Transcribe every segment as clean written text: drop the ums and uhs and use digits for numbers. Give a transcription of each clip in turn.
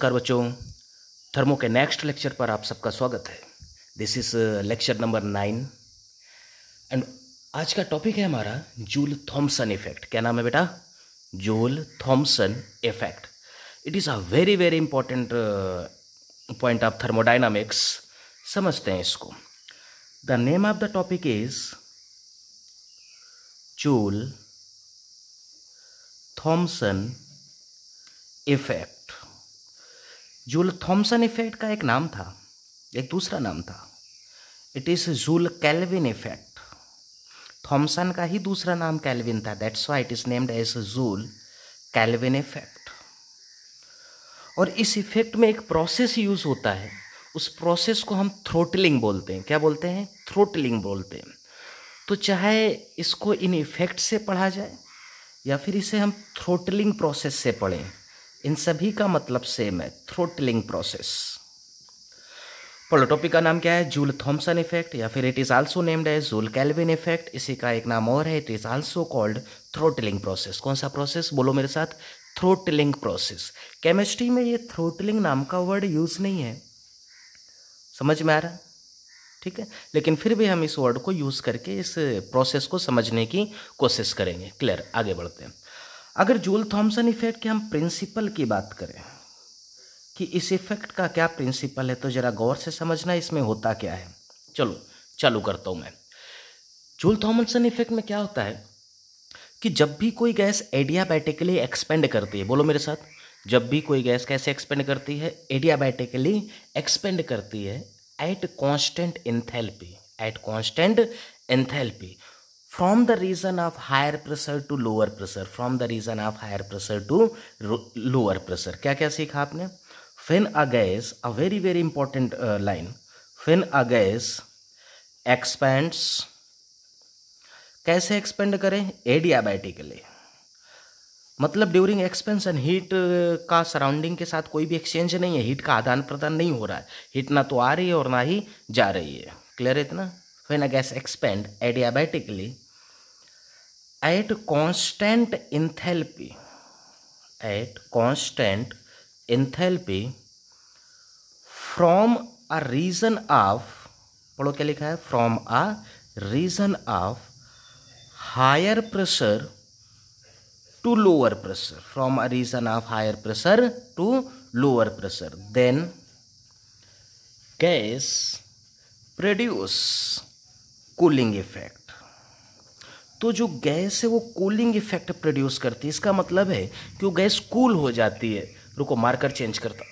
नमस्कार बच्चों, थर्मो के नेक्स्ट लेक्चर पर आप सबका स्वागत है। This is lecture number 9 and आज का टॉपिक है हमारा जूल थॉमसन इफेक्ट। क्या नाम है बेटा? Joule Thomson effect. It is a very very important point of thermodynamics. समझते हैं इसको। The name of the topic is Joule Thomson effect. Joule Thomson effect का एक नाम था, एक दूसरा नाम था। It is Joule Kelvin effect. Thomson का ही दूसरा नाम कैल्विन था, that's why it is named as Joule Kelvin effect. और इस इफेक्ट में एक प्रोसेस यूज होता है, उस प्रोसेस को हम थ्रोटलिंग बोलते हैं। क्या बोलते हैं? थ्रोटलिंग बोलते हैं। तो चाहे इसको इन इफेक्ट से पढ़ा जाए या फिर इसे हम थ्रोटलिंग प्रोसेस से पढ़ें, इन सभी का मतलब सेम है, थ्रोटलिंग प्रोसेस। पढ़ो, टॉपिक का नाम क्या है? जूल थॉमसन इफेक्ट, या फिर it is also named as Joule Kelvin effect. इसी का एक नाम और है, it is also called throttling process. कौन सा प्रोसेस? बोलो मेरे साथ, थ्रोटलिंग प्रोसेस। केमिस्ट्री में ये थ्रोटलिंग नाम का वर्ड यूज नहीं है, समझ में आ रहा? ठीक है, लेकिन फिर भी हम इस वर्ड को यूज करके इस प्रोसेस को समझने की कोशिश करेंगे। क्लियर? आगे बढ़ते हैं। अगर जूल थॉमसन इफेक्ट के हम प्रिंसिपल की बात करें कि इस इफेक्ट का क्या प्रिंसिपल है, तो जरा गौर से समझना इसमें होता क्या है। चलो चालू करता हूं मैं। जूल थॉमसन इफेक्ट में क्या होता है कि जब भी कोई गैस एडियाबैटिकली एक्सपेंड करती है, बोलो मेरे साथ, जब भी कोई गैस कैसे एक्सपेंड करती है? एडियाबैटिकली एक्सपेंड करती है at constant enthalpy, at constant enthalpy, from the region of higher pressure to lower pressure, from the region of higher pressure to lower pressure। क्या क्या सीखा आपने? when a gas, a very very important line, when a gas expands, कैसे expand करें? Adiabatically. मतलब during expansion heat का surrounding के साथ कोई भी एक्सचेंज नहीं है, हीट का आदान प्रदान नहीं हो रहा है, हीट ना तो आ रही है और ना ही जा रही है। क्लियर है इतना? when a gas expand adiabatically at constant enthalpy, at constant enthalpy from a region of, पढ़ो क्या लिखा है? from a region of higher pressure to lower pressure, from a region of higher pressure to lower pressure, then gas produce cooling effect. तो जो gas है वो cooling effect produce करती है। इसका मतलब है कि वो गैस कूल हो जाती है। रुको, मार्कर चेंज करता।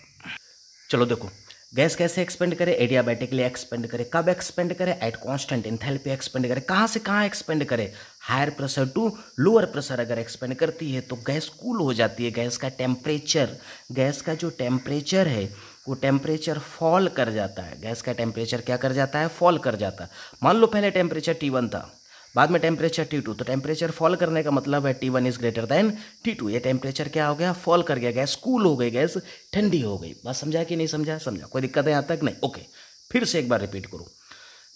चलो देखो, गैस कैसे एक्सपेंड करे? एडियाबैटिकली एक्सपेंड करे। कब एक्सपेंड करे? एट कांस्टेंट एंथैल्पी एक्सपेंड करे। कहाँ से कहाँ एक्सपेंड करे? Higher pressure to lower pressure अगर एक्सपेंड करती है तो गैस कूल हो जाती है। गैस का टेम्परेचर, गैस का जो टेम्परेचर है वो टेम्परेचर फॉल कर जाता है। गैस का टेम्परेचर क्या कर जाता है? फॉल कर जाता है। मान लो पहले टेम्परेचर T1 था, बाद में टेम्परेचर T2, तो टेम्परेचर फॉल करने का मतलब है T1 is greater than T2। ये टेम्परेचर क्या हो गया? फॉल कर गया, गैस कूल हो गई, गैस ठंडी हो गई। बात समझा कि नहीं समझा? समझा। कोई दिक्कत है यहाँ तक? नहीं। ओके, फिर से एक बार रिपीट करूँ।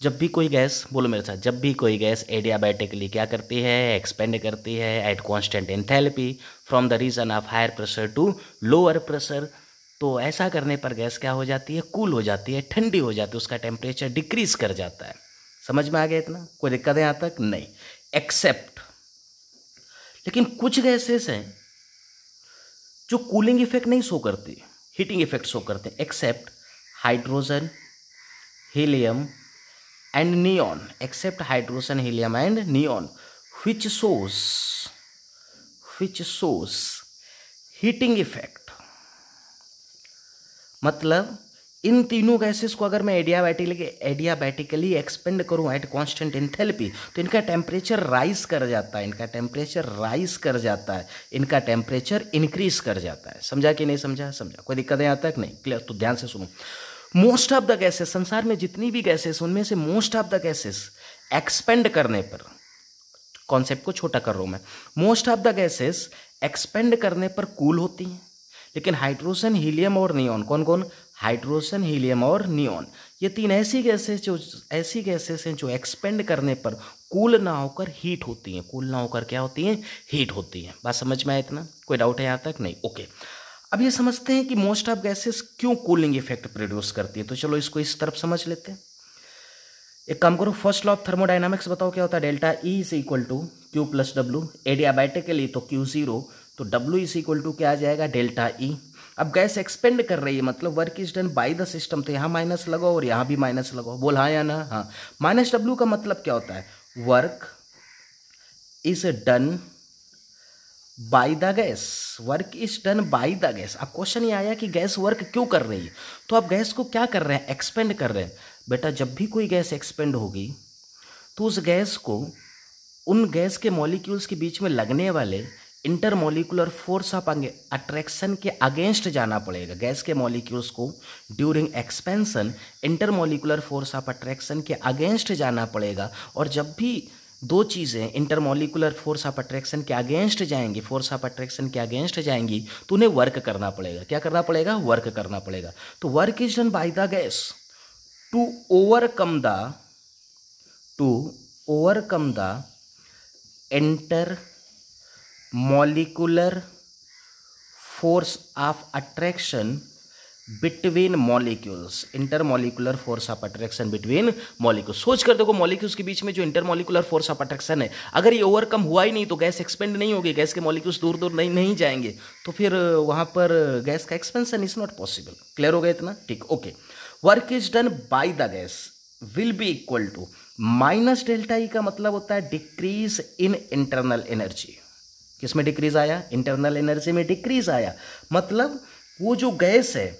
जब भी कोई गैस, बोलो मेरे साथ, जब भी कोई गैस एडियाबैटिकली क्या करती है? एक्सपेंड करती है at constant enthalpy from the region of higher pressure to lower pressure, तो ऐसा करने पर गैस क्या हो जाती है? कूल हो जाती है, ठंडी हो जाती है, उसका टेम्परेचर डिक्रीज कर जाता है। समझ में आ गया इतना? कोई दिक्कत है यहाँ तक? नहीं। एक्सेप्ट, लेकिन कुछ गैसेस हैं जो कूलिंग इफेक्ट नहीं शो करती, हीटिंग इफेक्ट शो करते हैं। Except hydrogen, helium and neon, except hydrogen, helium and neon, which shows heating effect. मतलब इन तीनों गैसेस को अगर मैं एडियाबैटिकली एक्सपेंड करूं एट कांस्टेंट एंथैल्पी तो इनका टेम्परेचर राइज कर जाता है, इनका टेम्परेचर राइज कर जाता है, इनका टेम्परेचर इंक्रीज कर जाता है। समझा कि नहीं समझा? समझा। कोई दिक्कत है यहाँ तक? नहीं। क्लियर? तो ध्यान से सुनो। मोस्ट ऑफ द गैसेस, संसार में जितनी भी गैसेस, उनमें से most of the gases expand करने पर, कॉन्सेप्ट को छोटा कर रहा हूं मैं, most of the gases expand करने पर कूल होती हैं। लेकिन हाइड्रोजन, हीलियम और नियॉन, कौन कौन? हाइड्रोजन, हीलियम और नियॉन, ये तीन ऐसी गैसेस हैं जो एक्सपेंड करने पर कूल ना होकर हीट होती हैं। कूल ना होकर क्या होती हैं? हीट होती हैं। बात समझ में आया इतना? कोई डाउट है यहाँ तक? नहीं। ओके, अब ये समझते हैं कि मोस्ट ऑफ गैसेस क्यों कूलिंग इफेक्ट प्रोड्यूस करती है, तो चलो इसको इस तरफ समझ लेते हैं। एक काम करो, फर्स्ट लॉ ऑफ थर्मोडाइनमिक्स बताओ क्या होता है। Delta E is equal to Q plus W, adiabatically तो क्यू जीरो, तो डब्ल्यू इज इक्वल टू क्या आ जाएगा, डेल्टा ई। अब गैस एक्सपेंड कर रही है, मतलब work is done by the system, तो यहाँ माइनस लगाओ और यहाँ भी माइनस लगाओ, बोल हाँ या ना। हाँ, माइनस डब्ल्यू का मतलब क्या होता है, work is done by the gas, work is done by the gas. अब क्वेश्चन ये आया कि गैस वर्क क्यों कर रही है, तो आप गैस को क्या कर रहे हैं, एक्सपेंड कर रहे हैं। बेटा जब भी कोई गैस एक्सपेंड होगी तो उस गैस को उन गैस के मॉलिक्यूल्स के बीच में लगने वाले इंटरमॉलिकुलर फोर्स ऑफ अट्रैक्शन के अगेंस्ट जाना पड़ेगा। गैस के मॉलिक्यूल्स को during expansion intermolecular force of attraction के अगेंस्ट जाना पड़ेगा। और जब भी दो चीज़ें इंटरमॉलिकुलर फोर्स ऑफ अट्रैक्शन के अगेंस्ट जाएंगी, फोर्स ऑफ अट्रैक्शन के अगेंस्ट जाएंगी, तो उन्हें वर्क करना पड़ेगा। क्या करना पड़ेगा, वर्क करना पड़ेगा। तो work is done by the gas to overcome the intermolecular force of attraction between molecules, intermolecular force of attraction between molecules. सोच कर देखो, मॉलिक्यूल्स के बीच में जो इंटरमॉलिकुलर फोर्स ऑफ अट्रैक्शन है, अगर ये ओवरकम हुआ ही नहीं तो गैस एक्सपेंड नहीं होगी, गैस के मॉलिक्यूल्स दूर दूर नहीं जाएंगे, तो फिर वहाँ पर गैस का expansion is not possible. Clear हो गया इतना, ठीक, okay. Work is done by the gas will be equal to minus delta E का मतलब होता है डिक्रीज इन इंटरनल एनर्जी। किस में डिक्रीज आया, इंटरनल एनर्जी में डिक्रीज आया। मतलब वो जो गैस है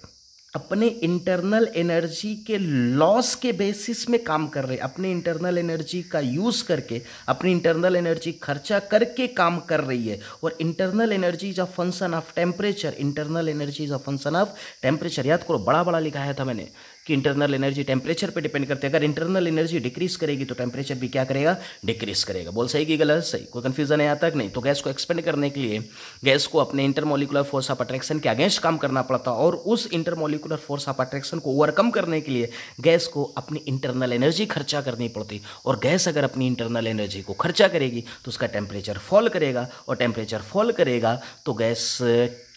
अपने इंटरनल एनर्जी के लॉस के बेसिस में काम कर रहे, अपने इंटरनल एनर्जी का यूज करके, अपनी इंटरनल एनर्जी खर्चा करके काम कर रही है। और internal energy is a function of temperature, internal energy is a function of temperature. याद करो, बड़ा बड़ा लिखाया था मैंने कि इंटरनल एनर्जी टेम्परेचर पे डिपेंड करती है। अगर इंटरनल एनर्जी डिक्रीज करेगी तो टेम्परेचर भी क्या करेगा, डिक्रीज करेगा। बोल सही कि गलत, सही, कोई कंफ्यूजन है यहाँ तक नहीं। तो गैस को एक्सपेंड करने के लिए गैस को अपने इंटरमॉलिकुलर फोर्स ऑफ अट्रैक्शन के अगेंस्ट काम करना पड़ता, और उस इंटरमॉलिकुलर फोर्स ऑफ अट्रैक्शन को ओवरकम करने के लिए गैस को अपनी इंटरनल एनर्जी खर्चा करनी पड़ती। और गैस अगर अपनी इंटरनल एनर्जी को खर्चा करेगी तो उसका टेम्परेचर फॉल करेगा, और टेम्परेचर फॉल करेगा तो गैस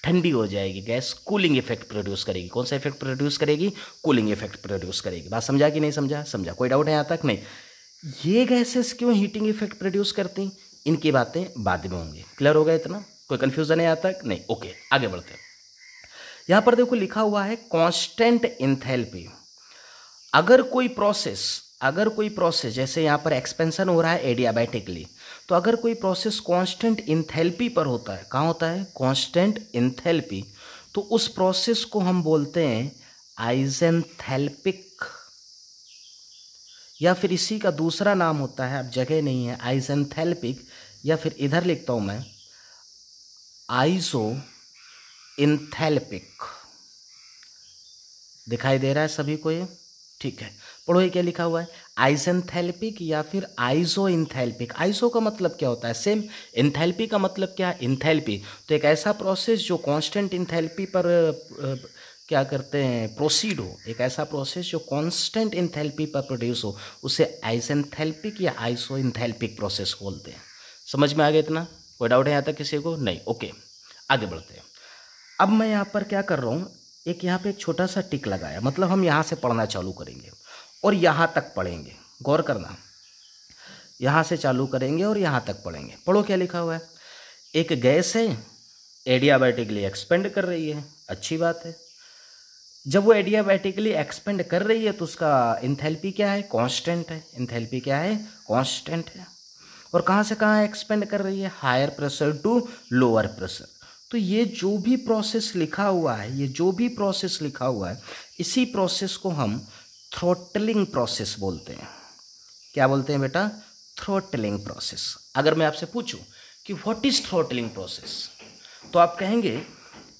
ठंडी हो जाएगी, गैस कूलिंग इफेक्ट प्रोड्यूस करेगी। कौन सा इफेक्ट प्रोड्यूस करेगी, कूलिंग इफेक्ट प्रोड्यूस करेगी। बात समझा कि नहीं समझा, समझा। कोई डाउट है यहाँ तक नहीं। ये गैसेस क्यों हीटिंग इफेक्ट प्रोड्यूस करती, इनकी बातें बाद में होंगी। क्लियर हो गया इतना, कोई कंफ्यूजन है यहाँ तक नहीं, ओके आगे बढ़ते हैं। यहाँ पर देखो लिखा हुआ है कांस्टेंट एंथैल्पी। अगर कोई प्रोसेस जैसे यहाँ पर एक्सपेंशन हो रहा है एडियाबैटिकली, तो अगर कोई प्रोसेस कांस्टेंट एंथैल्पी पर होता है, कहाँ होता है, कांस्टेंट एंथैल्पी, तो उस प्रोसेस को हम बोलते हैं आइसेंथैल्पिक, या फिर इसी का दूसरा नाम होता है, अब जगह नहीं है, आइसेंथैल्पिक, या फिर इधर लिखता हूं मैं आइसोइंथैल्पिक। दिखाई दे रहा है सभी को ये, ठीक है। पढ़ो ये क्या लिखा हुआ है, आइसेंथैल्पिक या फिर आइसोइंथैल्पिक। आइसो का मतलब क्या होता है, सेम। एंथैल्पी का मतलब क्या है, इंथैल्पी। तो एक ऐसा प्रोसेस जो कांस्टेंट इंथैल्पी पर क्या करते हैं, प्रोसीड हो, एक ऐसा प्रोसेस जो कांस्टेंट इंथैल्पी पर प्रोड्यूस हो, उसे आइसेंथैल्पिक या आइसोइंथैल्पिक प्रोसेस बोलते हैं। समझ में आ गया इतना, कोई डाउट है यहाँ तक किसी को नहीं, ओके आगे बढ़ते हैं। अब मैं यहाँ पर क्या कर रहा हूँ, एक यहाँ पे एक छोटा सा टिक लगाया, मतलब हम यहाँ से पढ़ना चालू करेंगे और यहाँ तक पढ़ेंगे। गौर करना, यहाँ से चालू करेंगे और यहाँ तक पढ़ेंगे। पढ़ो क्या लिखा हुआ है, एक गैस है, एडियाबैटिकली एक्सपेंड कर रही है, अच्छी बात है। जब वो एडियाबैटिकली एक्सपेंड कर रही है तो उसका एंथैल्पी क्या है, कांस्टेंट है। एंथैल्पी क्या है, कांस्टेंट है। और कहाँ से कहाँ एक्सपेंड कर रही है, higher pressure to lower pressure. तो ये जो भी प्रोसेस लिखा हुआ है, ये जो भी प्रोसेस लिखा हुआ है, इसी प्रोसेस को हम थ्रोटलिंग प्रोसेस बोलते हैं। क्या बोलते हैं बेटा, थ्रोटलिंग प्रोसेस। अगर मैं आपसे पूछूं कि व्हाट इज थ्रोटलिंग प्रोसेस, तो आप कहेंगे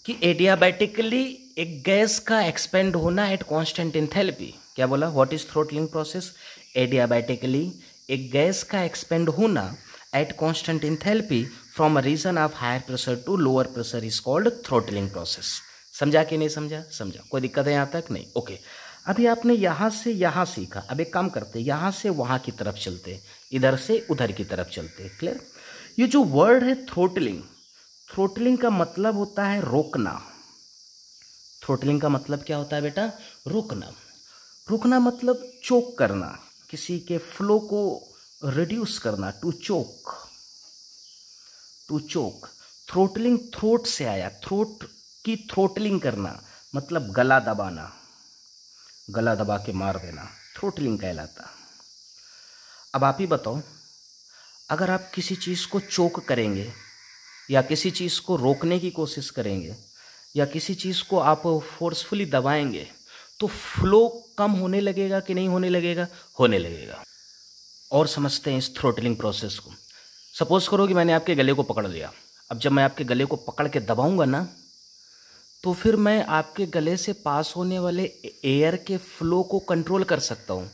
कि एडियाबैटिकली एक गैस का एक्सपेंड होना एट कांस्टेंट एंथैल्पी। क्या बोला, what is throttling process, adiabatically एक गैस का एक्सपेंड होना at constant enthalpy from a region of higher pressure to lower pressure is called throttling process. समझा कि नहीं समझा, समझा। कोई दिक्कत है यहाँ तक नहीं, ओके। अभी आपने यहाँ से यहाँ सीखा, अब एक काम करते हैं, यहाँ से वहाँ की तरफ चलते, इधर से उधर की तरफ चलते। क्लियर। ये जो वर्ड है थ्रोटलिंग, थ्रोटलिंग का मतलब होता है रोकना। थ्रोटलिंग का मतलब क्या होता है बेटा? रोकना। रोकना मतलब चोक करना, किसी के फ्लो को रिड्यूस करना, to choke, to choke. Throttling throat से आया, थ्रोट की थ्रोटलिंग करना मतलब गला दबाना, गला दबा के मार देना, थ्रोटलिंग कहलाता। अब आप ही बताओ, अगर आप किसी चीज़ को चोक करेंगे या किसी चीज़ को रोकने की कोशिश करेंगे या किसी चीज़ को आप फोर्सफुली दबाएंगे तो फ्लो कम होने लगेगा कि नहीं होने लगेगा? होने लगेगा। और समझते हैं इस थ्रोटलिंग प्रोसेस को। सपोज करो कि मैंने आपके गले को पकड़ लिया। अब जब मैं आपके गले को पकड़ के दबाऊंगा ना, तो फिर मैं आपके गले से पास होने वाले एयर के फ्लो को कंट्रोल कर सकता हूँ,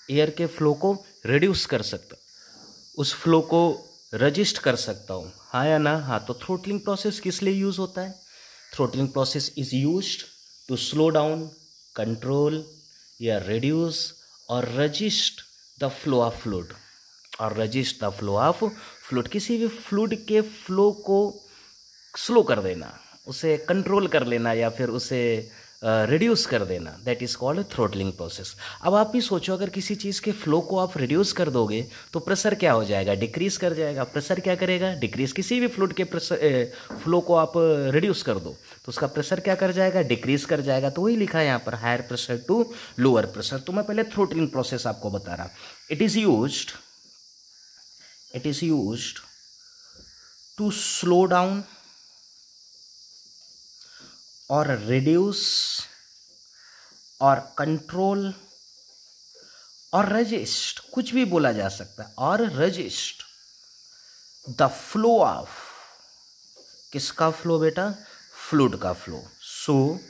एयर के फ्लो को रिड्यूस कर सकता, उस फ्लो को रजिस्ट कर सकता हूँ, हाँ या ना? हाँ। तो थ्रोटलिंग प्रोसेस किस लिए यूज़ होता है? Throttling process is used to slow down, control या रिड्यूस और resist the flow of fluid, और resist the flow of fluid. किसी भी फ्लूइड के फ्लो को स्लो कर देना, उसे कंट्रोल कर लेना या फिर उसे रिड्यूस कर देना, that is called throttling process. अब आप भी सोचो, अगर किसी चीज़ के फ्लो को आप रिड्यूस कर दोगे तो प्रेशर क्या हो जाएगा? डिक्रीज कर जाएगा। प्रेशर क्या करेगा? डिक्रीज। किसी भी फ्लूइड के प्रेशर फ्लो को आप रिड्यूस कर दो तो उसका प्रेशर क्या कर जाएगा? डिक्रीज कर जाएगा। तो वही लिखा है यहाँ पर, higher pressure to lower pressure. तो मैं पहले थ्रोटलिंग प्रोसेस आपको बता रहा। It is used to slow down और रिड्यूस और कंट्रोल और रजिस्ट, कुछ भी बोला जा सकता है, और रजिस्ट द फ्लो ऑफ, किसका फ्लो बेटा? फ्लूइड का फ्लो। सो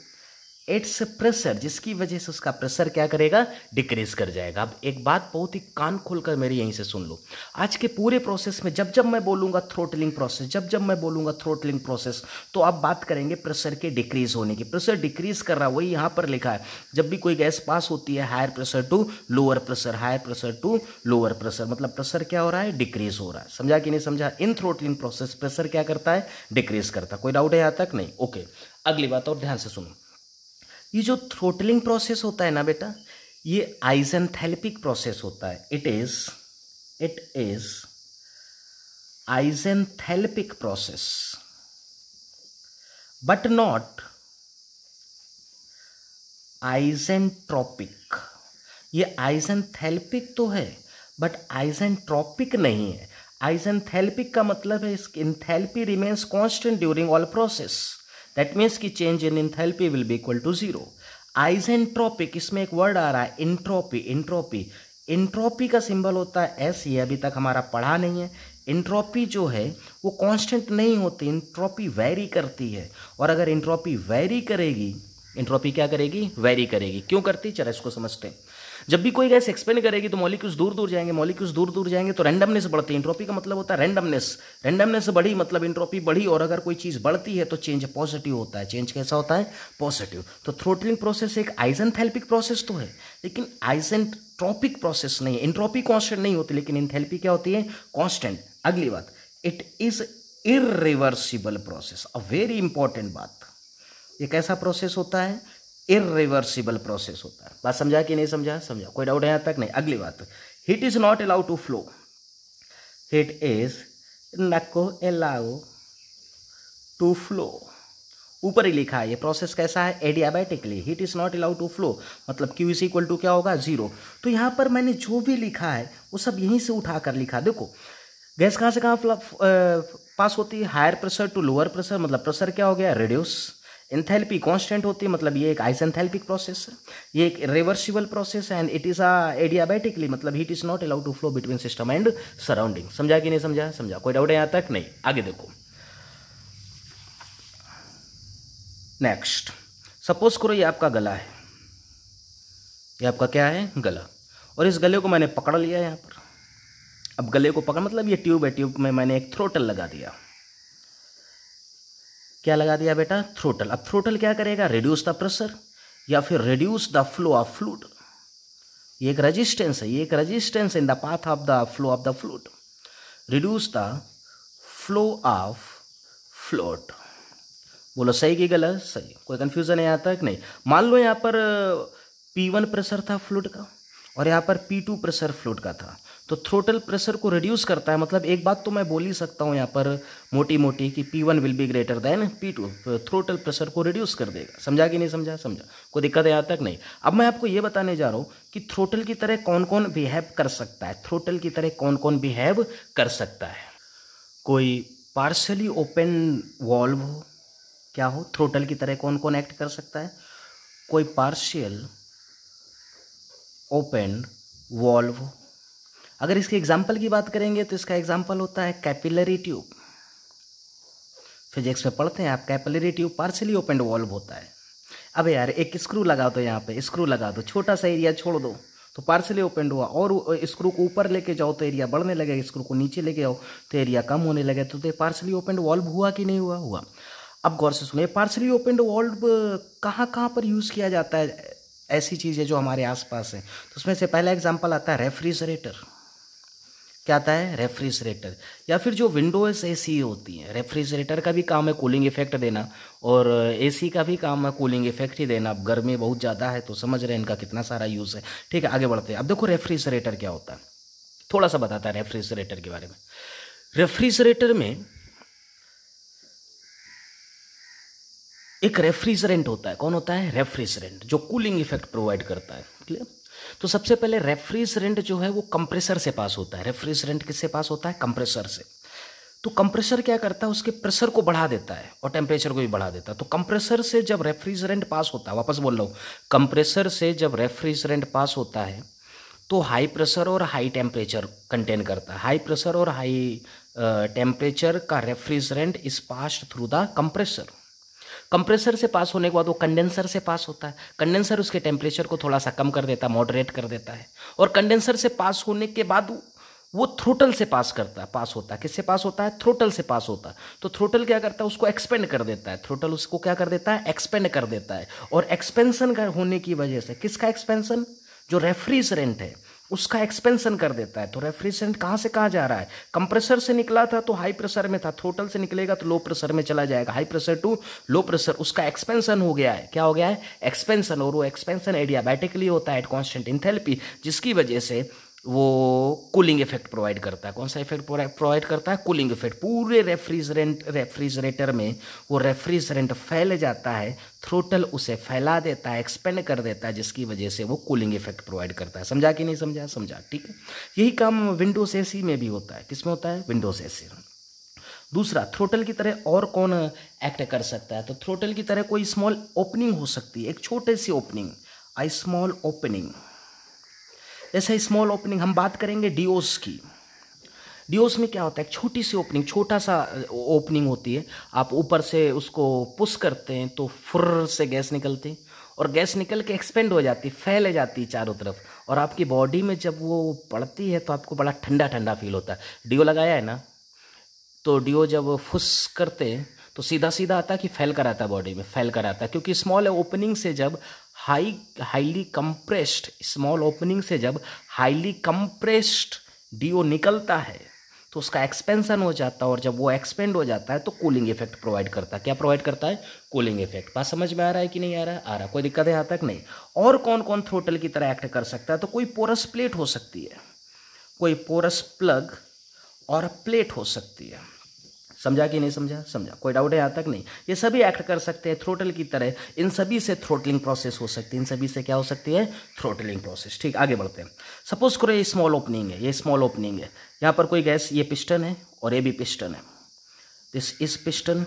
इट्स प्रेशर, जिसकी वजह से उसका प्रेशर क्या करेगा? डिक्रीज कर जाएगा। अब एक बात बहुत ही कान खोलकर मेरी यहीं से सुन लो। आज के पूरे प्रोसेस में जब जब मैं बोलूँगा थ्रोटलिंग प्रोसेस, जब जब मैं बोलूँगा थ्रोटलिंग प्रोसेस, तो आप बात करेंगे प्रेशर के डिक्रीज होने की। प्रेशर डिक्रीज कर रहा है, वही यहाँ पर लिखा है। जब भी कोई गैस पास होती है, higher pressure to lower pressure, higher pressure to lower pressure, मतलब प्रेशर क्या हो रहा है? डिक्रीज हो रहा है। समझा कि नहीं समझा? इन थ्रोटलिंग प्रोसेस प्रेशर क्या करता है? डिक्रीज करता है। कोई डाउट है यहाँ तक? नहीं। ओके, अगली बात और ध्यान से सुनो। ये जो थ्रोटलिंग प्रोसेस होता है ना बेटा, ये आइजेंथैल्पिक प्रोसेस होता है। It is isenthalpic process but not isentropic. ये आइजेंथैल्पिक तो है बट आइजेंट्रोपिक नहीं है। आइजेंथैल्पिक का मतलब है इसकी enthalpy remains constant during all process, that means की change in enthalpy will be equal to zero. Isentropic, इसमें एक वर्ड आ रहा है इंट्रोपी। इंट्रोपी का सिंबल होता है एस, ये अभी तक हमारा पढ़ा नहीं है। इंट्रोपी जो है वो कांस्टेंट नहीं होती, इंट्रोपी वेरी करती है। और अगर इंट्रोपी वेरी करेगी, इंट्रोपी क्या करेगी? वेरी करेगी। क्यों करती? चलो इसको समझते हैं। जब भी कोई गैस एक्सपेंड करेगी तो मॉलिक्यूल्स दूर दूर जाएंगे, मॉलिक्यूल्स दूर दूर जाएंगे तो रैंडमनेस बढ़ती है। इंट्रोपी का मतलब होता है रैंडमनेस। रैंडमनेस बढ़ी मतलब इंट्रोपी बढ़ी, और अगर कोई चीज़ बढ़ती है तो चेंज पॉजिटिव होता है। चेंज कैसा होता है? पॉजिटिव। तो थ्रोटलिंग प्रोसेस एक आइजेंथैल्पिक प्रोसेस तो है, लेकिन आइजेंट्रोपिक प्रोसेस नहीं है। इंट्रोपी कांस्टेंट नहीं होती, लेकिन एंथैल्पी क्या होती है? कांस्टेंट। अगली बात, it is irreversible process. A very important बात, ये कैसा प्रोसेस होता है? इररिवर्सिबल प्रोसेस होता है। बात समझा कि नहीं समझा? समझा। कोई डाउट है यहाँ तक? नहीं। अगली बात, heat is not allowed to flow. Heat is नको अलाउ टू फ्लो। ऊपर ही लिखा है। ये प्रोसेस कैसा है? Adiabatically. Heat is not allowed to flow मतलब Q इज इक्वल टू क्या होगा? जीरो। तो यहाँ पर मैंने जो भी लिखा है वो सब यहीं से उठा कर लिखा। देखो, गैस कहाँ से कहाँ पास होती है? Higher pressure to lower pressure, मतलब प्रेशर क्या हो गया? रिड्यूस। एंथैल्पी कांस्टेंट होती है, मतलब ये एक आइसेंथैल्पिक प्रोसेस है, ये एक रिवर्सिबल प्रोसेस है, एंड इट इज एडियाबैटिकली, मतलब heat is not allowed to flow between system and surrounding. समझा कि नहीं समझा? समझा। कोई डाउट है यहाँ तक? नहीं। आगे देखो, नेक्स्ट सपोज करो ये आपका गला है, ये आपका क्या है? गला। और इस गले को मैंने पकड़ लिया यहाँ पर। अब गले को पकड़ मतलब ये ट्यूब है, ट्यूब में मैंने एक थ्रोटल लगा दिया। क्या लगा दिया बेटा? थ्रोटल। अब थ्रोटल क्या करेगा? रिड्यूस द प्रेशर या फिर reduce the flow of fluid. ये एक रेजिस्टेंस है, ये एक resistance in the path of the flow of the fluid. Reduce the flow of fluid बोलो सही कि गलत? सही। कोई कन्फ्यूज़न है यहाँ तक? नहीं। मान लो यहाँ पर P1 प्रेशर था फ्लूइड का और यहाँ पर P2 प्रेशर फ्लूइड का था, तो थ्रोटल प्रेशर को रिड्यूस करता है। मतलब एक बात तो मैं बोल ही सकता हूँ यहाँ पर मोटी मोटी कि P1 will be greater than P2, throttle pressure को रिड्यूस कर देगा। समझा कि नहीं समझा? समझा। कोई दिक्कत है यहाँ तक? नहीं। अब मैं आपको ये बताने जा रहा हूँ कि थ्रोटल की तरह कौन कौन बिहेव कर सकता है। थ्रोटल की तरह कौन कौन बिहेव कर सकता है? कोई पार्शली ओपन वॉल्व हो, क्या हो, थ्रोटल की तरह कौन कौन एक्ट कर सकता है? कोई पार्शियल ओपन वॉल्व। अगर इसके एग्जाम्पल की बात करेंगे तो इसका एग्जाम्पल होता है कैपिलरी ट्यूब। फिजिक्स में पढ़ते हैं आप, capillary tube partially open valve होता है। अब यार एक स्क्रू लगा दो, यहाँ पे स्क्रू लगा दो, छोटा सा एरिया छोड़ दो तो पार्शियली ओपन हुआ, और स्क्रू को ऊपर लेके जाओ तो एरिया बढ़ने लगे, स्क्रू को नीचे लेके आओ तो एरिया कम होने लगे। तो पार्शियली ओपन वॉल्व हुआ कि नहीं हुआ? हुआ। अब गौर से सुनिए, पार्शियली ओपन वॉल्व कहाँ कहाँ पर यूज़ किया जाता है? ऐसी चीज़ें जो हमारे आसपास हैं, तो उसमें से पहला एग्जाम्पल आता है रेफ्रिजरेटर। क्या आता है? रेफ्रिजरेटर। या फिर जो विंडोज एसी होती हैं, रेफ्रिजरेटर का भी काम है कूलिंग इफेक्ट देना और एसी का भी काम है कूलिंग इफेक्ट ही देना। अब गर्मी बहुत ज़्यादा है तो समझ रहे हैं इनका कितना सारा यूज़ है। ठीक है, आगे बढ़ते हैं। अब देखो रेफ्रिजरेटर क्या होता है, थोड़ा सा बताता है रेफ्रिजरेटर के बारे में। रेफ्रिजरेटर में एक रेफ्रिजरेंट होता है। कौन होता है? रेफ्रिजरेंट, जो कूलिंग इफेक्ट प्रोवाइड करता है। क्लियर? तो सबसे पहले रेफ्रिजरेंट जो है वो कंप्रेसर से पास होता है। रेफ्रिजरेंट किससे पास होता है? कंप्रेसर से। तो कंप्रेसर क्या करता है? उसके प्रेशर को बढ़ा देता है और टेम्परेचर को भी बढ़ा देता है। तो कंप्रेसर से जब रेफ्रिजरेंट पास होता है, वापस बोल रहा हूँ, कंप्रेसर से जब रेफ्रिजरेंट पास होता है तो हाई प्रेशर और हाई टेम्परेचर कंटेन करता है। हाई प्रेशर और हाई टेम्परेचर का refrigerant is passed through the compressor. Compressor से पास होने के बाद वो कंडेंसर से पास होता है। कंडेंसर उसके टेम्परेचर को थोड़ा सा कम कर देता है, मॉडरेट कर देता है। और कंडेंसर से पास होने के बाद वो थ्रोटल से पास होता है। किससे पास होता है? थ्रोटल से पास होता है। तो थ्रोटल क्या करता है? उसको एक्सपेंड कर देता है। थ्रोटल उसको क्या कर देता है? एक्सपेंड कर देता है। और एक्सपेंशन होने की वजह से, किसका एक्सपेंशन? जो रेफ्रिजरेंट है उसका एक्सपेंशन कर देता है। तो रेफ्रिजरेंट कहाँ से कहाँ जा रहा है? कंप्रेसर से निकला था तो हाई प्रेशर में था, थ्रोटल से निकलेगा तो लो प्रेशर में चला जाएगा। High pressure to low pressure, उसका एक्सपेंशन हो गया है। क्या हो गया है? एक्सपेंशन। और वो एक्सपेंशन एडियाबैटिकली होता है एट कांस्टेंट एंथैल्पी, जिसकी वजह से वो कूलिंग इफेक्ट प्रोवाइड करता है। कौन सा इफेक्ट प्रोवाइड करता है? Cooling effect. पूरे रेफ्रिजरेटर में वो रेफ्रिजरेंट फैल जाता है, थ्रोटल उसे फैला देता है, एक्सपेंड कर देता है, जिसकी वजह से वो कूलिंग इफेक्ट प्रोवाइड करता है। समझा कि नहीं समझा? समझा। ठीक है, यही काम विंडोज एसी में भी होता है। किसमें होता है? Windows AC. दूसरा, थ्रोटल की तरह और कौन एक्ट कर सकता है? तो थ्रोटल की तरह कोई स्मॉल ओपनिंग हो सकती है, एक छोटे सी ओपनिंग, आई स्मॉल ओपनिंग। जैसे स्मॉल ओपनिंग हम बात करेंगे डिओस की। डिओस में क्या होता है? एक छोटी सी ओपनिंग, छोटा सा ओपनिंग होती है। आप ऊपर से उसको पुश करते हैं तो फुर्र से गैस निकलती है और गैस निकल के एक्सपेंड हो जाती, फैल जाती है चारों तरफ, और आपकी बॉडी में जब वो पड़ती है तो आपको बड़ा ठंडा ठंडा फील होता है। डिओ लगाया है ना, तो डिओ जब फुस करते हैं तो सीधा सीधा आता है कि फैल कर आता है, बॉडी में फैल कर आता है। क्योंकि स्मॉल ओपनिंग से जब हाईली कंप्रेस्ड डिओ निकलता है तो उसका एक्सपेंशन हो जाता है, और जब वो एक्सपेंड हो जाता है तो कूलिंग इफेक्ट प्रोवाइड करता है। क्या प्रोवाइड करता है? Cooling effect. बात समझ में आ रहा है कि नहीं आ रहा है? आ रहा। कोई दिक्कत है यहाँ तक? नहीं। और कौन कौन थ्रोटल की तरह एक्ट कर सकता है? तो कोई पोरस प्लेट हो सकती है, कोई पोरस प्लग और प्लेट हो सकती है। समझा कि नहीं समझा? समझा। कोई डाउट है यहाँ तक? नहीं। ये सभी एक्ट कर सकते हैं थ्रोटल की तरह। इन सभी से थ्रोटलिंग प्रोसेस हो सकती है। इन सभी से क्या हो सकती है? Throttling process. ठीक, आगे बढ़ते हैं। सपोज करो ये स्मॉल ओपनिंग है, ये स्मॉल ओपनिंग है, यहाँ पर कोई गैस, ये पिस्टन है और ये भी पिस्टन है। This is piston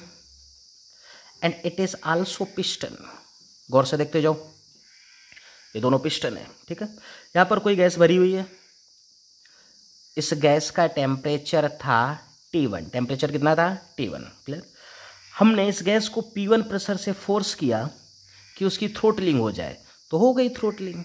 and it is also piston. गौर से देखते जाओ, ये दोनों पिस्टन है। ठीक है, यहाँ पर कोई गैस भरी हुई है। इस गैस का टेम्परेचर था T1। टेम्परेचर कितना था? T1। क्लियर? हमने इस गैस को P1 प्रेशर से फोर्स किया कि उसकी थ्रोटलिंग हो जाए, तो हो गई थ्रोटलिंग।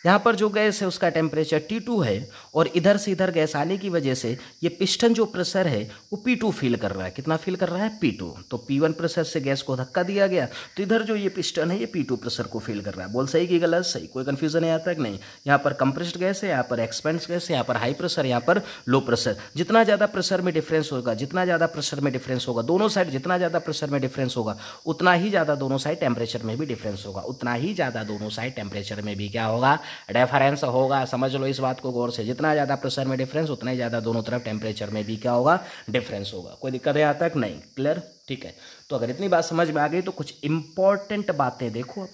यहाँ पर जो गैस है उसका टेम्परेचर T2 है और इधर से इधर गैस आने की वजह से ये पिस्टन जो प्रेशर है वो P2 फील कर रहा है। कितना फील कर रहा है? P2। तो P1 प्रेशर से गैस को धक्का दिया गया तो इधर जो ये पिस्टन है ये P2 प्रेशर को फील कर रहा है। बोल सही कि गलत? सही। कोई कन्फ्यूजन है यहाँ तक? नहीं। यहाँ पर कंप्रेस्ड गैस है, यहाँ पर एक्सपेंस गैस है, यहाँ पर हाई प्रेशर, यहाँ पर लो प्रेशर। जितना ज़्यादा प्रेशर में डिफरेंस होगा, जितना ज़्यादा प्रेशर में डिफरेंस होगा दोनों साइड, जितना ज़्यादा प्रेशर में डिफरेंस होगा उतना ही ज़्यादा दोनों साइड टेम्परेचर में भी डिफरेंस होगा, उतना ही ज़्यादा दोनों साइड टेम्परेचर में भी क्या होगा? डिफरेंस होगा। समझ लो इस बात को गौर से। जितना ज़्यादा प्रेशर में डिफरेंस उतना ही ज़्यादा दोनों तरफ टेम्परेचर में भी क्या होगा? डिफरेंस होगा। कोई दिक्कत है यहाँ तक? नहीं। क्लियर? ठीक है। तो अगर इतनी बात समझ में आ गई तो कुछ इंपॉर्टेंट बातें देखो। अब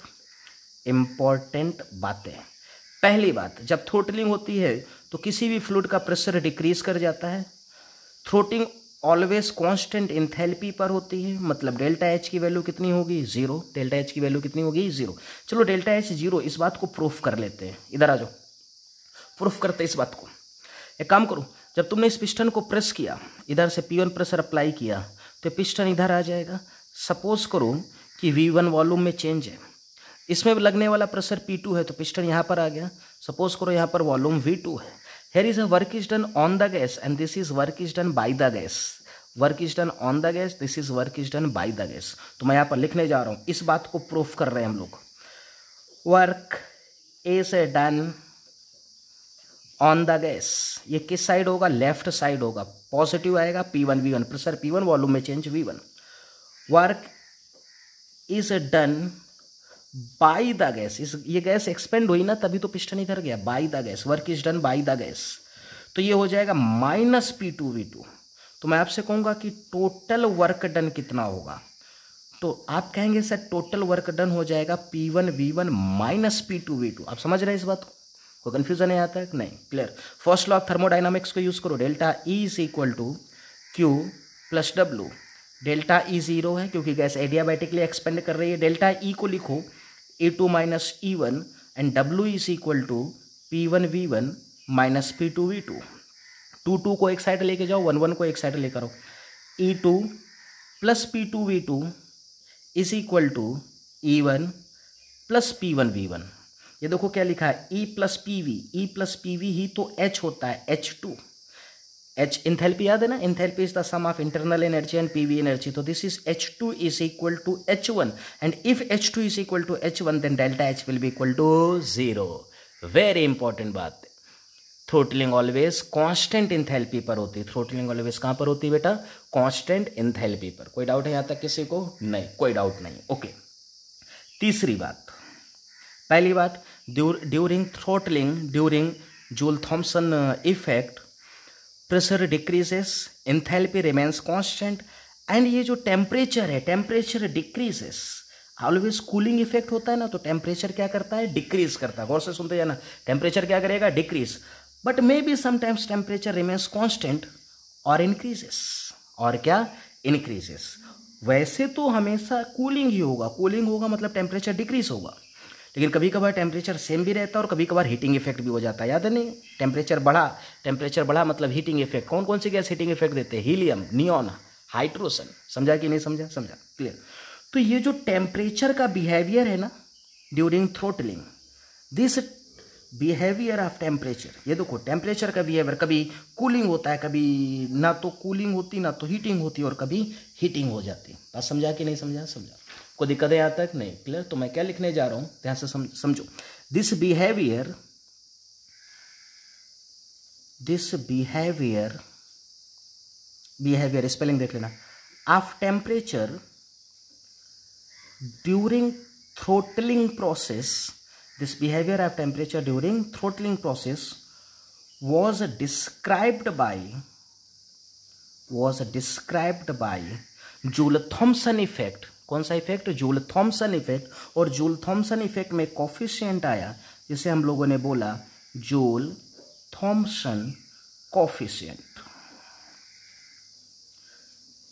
इंपॉर्टेंट बातें। पहली बात, जब थ्रोटलिंग होती है तो किसी भी फ्लूइड का प्रेशर डिक्रीज कर जाता है। थ्रोटलिंग ऑलवेज कांस्टेंट इंथैल्पी पर होती है, मतलब डेल्टा एच की वैल्यू कितनी होगी? 0। डेल्टा एच की वैल्यू कितनी होगी? 0। चलो डेल्टा एच 0, इस बात को प्रूफ कर लेते हैं। इधर आ जाओ, प्रूफ करते हैं इस बात को। एक काम करो, जब तुमने इस पिस्टन को प्रेस किया, इधर से P1 प्रेशर अप्लाई किया तो पिस्टन इधर आ जाएगा। सपोज करो कि V1 वॉल्यूम में चेंज है, इसमें लगने वाला प्रेशर P2 है तो पिस्टन यहाँ पर आ गया। सपोज करो यहाँ पर वॉल्यूम V2 है। Here is a work is done on the gas and this is work is done by the gas. Work is done on the gas, this is work is done by the gas. तो मैं यहाँ पर लिखने जा रहा हूँ, इस बात को प्रूफ कर रहे हैं हम लोग। Work is done on the gas. ये किस साइड होगा? लेफ्ट साइड होगा। पॉजिटिव आएगा P1 V1, pressure P1, volume में change V1। Work is done by the gas. ये गैस एक्सपेंड हुई ना, तभी तो पिस्टन इधर गया। By the gas, work is done by the gas, तो ये हो जाएगा माइनस P2 V2। तो मैं आपसे कहूँगा कि टोटल वर्क डन कितना होगा? तो आप कहेंगे सर टोटल वर्क डन हो जाएगा P1 V1 minus P2 V2। आप समझ रहे हैं इस बात को? कोई कन्फ्यूजन है यहाँ तक? नहीं। Clear? First law of thermodynamics को यूज करो। Delta E is equal to Q plus W। Delta E 0 है क्योंकि गैस एडियाबैटिकली एक्सपेंड कर रही है। डेल्टा E को लिखो E2 minus E1 and W is equal to P1 V1 minus P2 V2। 2 को एक साइड लेके जाओ, 1 को एक साइड लेकर आओ। E2 plus P2 V2 is equal to E1 plus P1 V1। ये देखो क्या लिखा है, E plus PV। E plus PV ही तो H होता है, H2। H इंथैल्पी याद है ना? Enthalpy is the sum of internal energy and PV energy. तो this is H2 is equal to H1 and if H2 is equal to H1 then delta H will be equal to 0। Very important बात। Throttling always constant enthalpy पर होती है। Throttling always कहाँ पर होती है बेटा? कांस्टेंट इंथैल्पी पर। कोई डाउट है यहाँ तक किसी को? नहीं, कोई डाउट नहीं। ओके। तीसरी बात, पहली बात, during throttling, during joule-Thompson effect, pressure decreases, enthalpy remains constant and ये जो टेम्परेचर है, temperature decreases. Always cooling effect होता है ना, तो टेम्परेचर क्या करता है? डिक्रीज करता है। गौर से सुनते जाना, टेम्परेचर क्या करेगा? Decrease. But may be sometimes temperature remains constant और इंक्रीजेस। और क्या? इंक्रीजेस। वैसे तो हमेशा कूलिंग ही होगा। कूलिंग होगा मतलब टेम्परेचर डिक्रीज होगा, लेकिन कभी कभार टेम्परेचर सेम भी रहता है और कभी कभार हीटिंग इफेक्ट भी हो जाता है। याद है नहीं? टेम्परेचर बढ़ा मतलब हीटिंग इफेक्ट। कौन कौन सी गैस हीटिंग इफेक्ट देते हैं? Helium, neon, hydrogen. समझा कि नहीं समझा? समझा। क्लियर? तो ये जो टेम्परेचर का बिहेवियर है ना during throttling, this behaviour of temperature, ये देखो टेम्परेचर का बिहेवियर, कभी कूलिंग होता है, कभी ना तो कूलिंग होती ना तो हीटिंग होती और कभी हीटिंग हो जाती। बात समझा कि नहीं समझा? समझा। कोई दिक्कत है यहाँ तक? नहीं। क्लियर? तो मैं क्या लिखने जा रहा हूँ ध्यान से समझो। दिस बिहेवियर स्पेलिंग देख लेना, of temperature during throttling process, this behaviour of temperature during throttling process was described by joule-Thompson effect. कौन सा इफेक्ट? Joule-Thompson effect. और जूल-थॉम्सन इफेक्ट में कोफिशिएंट आया जिसे हम लोगों ने बोला जूल-थॉम्सन कोफिशिएंट।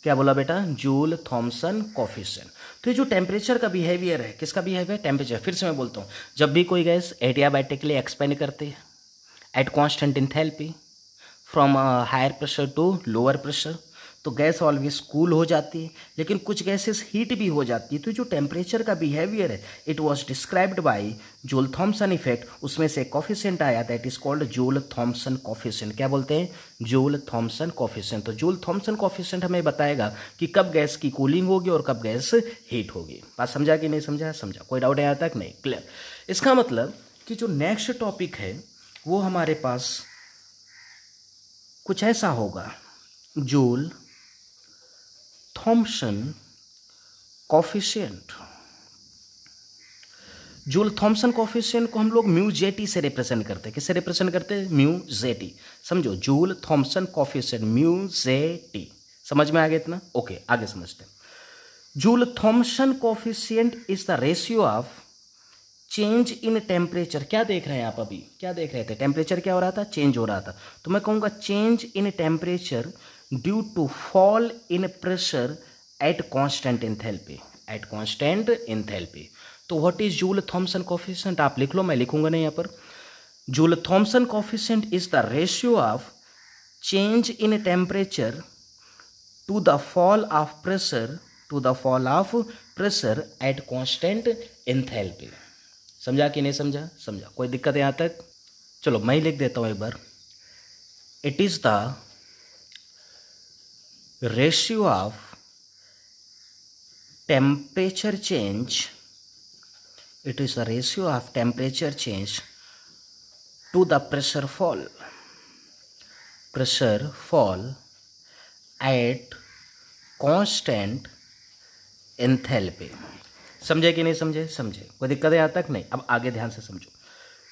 क्या बोला बेटा? Joule-Thompson coefficient. तो ये जो टेम्परेचर का बिहेवियर है, किसका बिहेवियर? टेम्परेचर। फिर से मैं बोलता हूँ, जब भी कोई गैस एडियाबैटिकली एक्सपेंड करती है at constant enthalpy from higher pressure to lower pressure, तो गैस ऑलवेज कूल हो जाती है, लेकिन कुछ गैसेस हीट भी हो जाती है। तो जो टेम्परेचर का बिहेवियर है it was described bye joule Thomson effect. उसमें से कॉफिशिएंट आया that is called joule Thomson coefficient. क्या बोलते हैं? Joule Thomson coefficient. तो जूल थॉम्सन कॉफिशिएंट हमें बताएगा कि कब गैस की कूलिंग होगी और कब गैस हीट होगी। बात समझा कि नहीं समझा? समझा। कोई डाउट है यहाँ तक? नहीं, क्लियर। इसका मतलब कि जो नेक्स्ट टॉपिक है वो हमारे पास कुछ ऐसा होगा, joule Thomson coefficient. Joule Thomson coefficient को हम लोग म्यू जेटी से रिप्रेजेंट करते हैं। किससे रिप्रेजेंट करते हैं? Mu JT. समझो, Joule Thomson coefficient mu JT. समझ में आ गया इतना? ओके, आगे समझते हैं। Joule Thomson coefficient is the ratio of change in temperature. क्या देख रहे हैं आप अभी? क्या देख रहे थे? टेम्परेचर क्या हो रहा था? चेंज हो रहा था। तो मैं कहूँगा change in temperature due to fall in pressure at constant enthalpy. At constant enthalpy. तो what is Joule Thomson coefficient? आप लिख लो, मैं लिखूंगा नहीं यहाँ पर। Joule Thomson coefficient is the ratio of change in temperature to the fall of pressure at constant enthalpy. समझा कि नहीं समझा? समझा। कोई दिक्कत है यहाँ तक? चलो मैं ही लिख देता हूँ एक बार। It is the ratio of temperature change, it is the ratio of temperature change to the pressure fall at constant enthalpy। समझे कि नहीं समझे? समझे। कोई दिक्कत है यहाँ तक? नहीं। अब आगे ध्यान से समझो।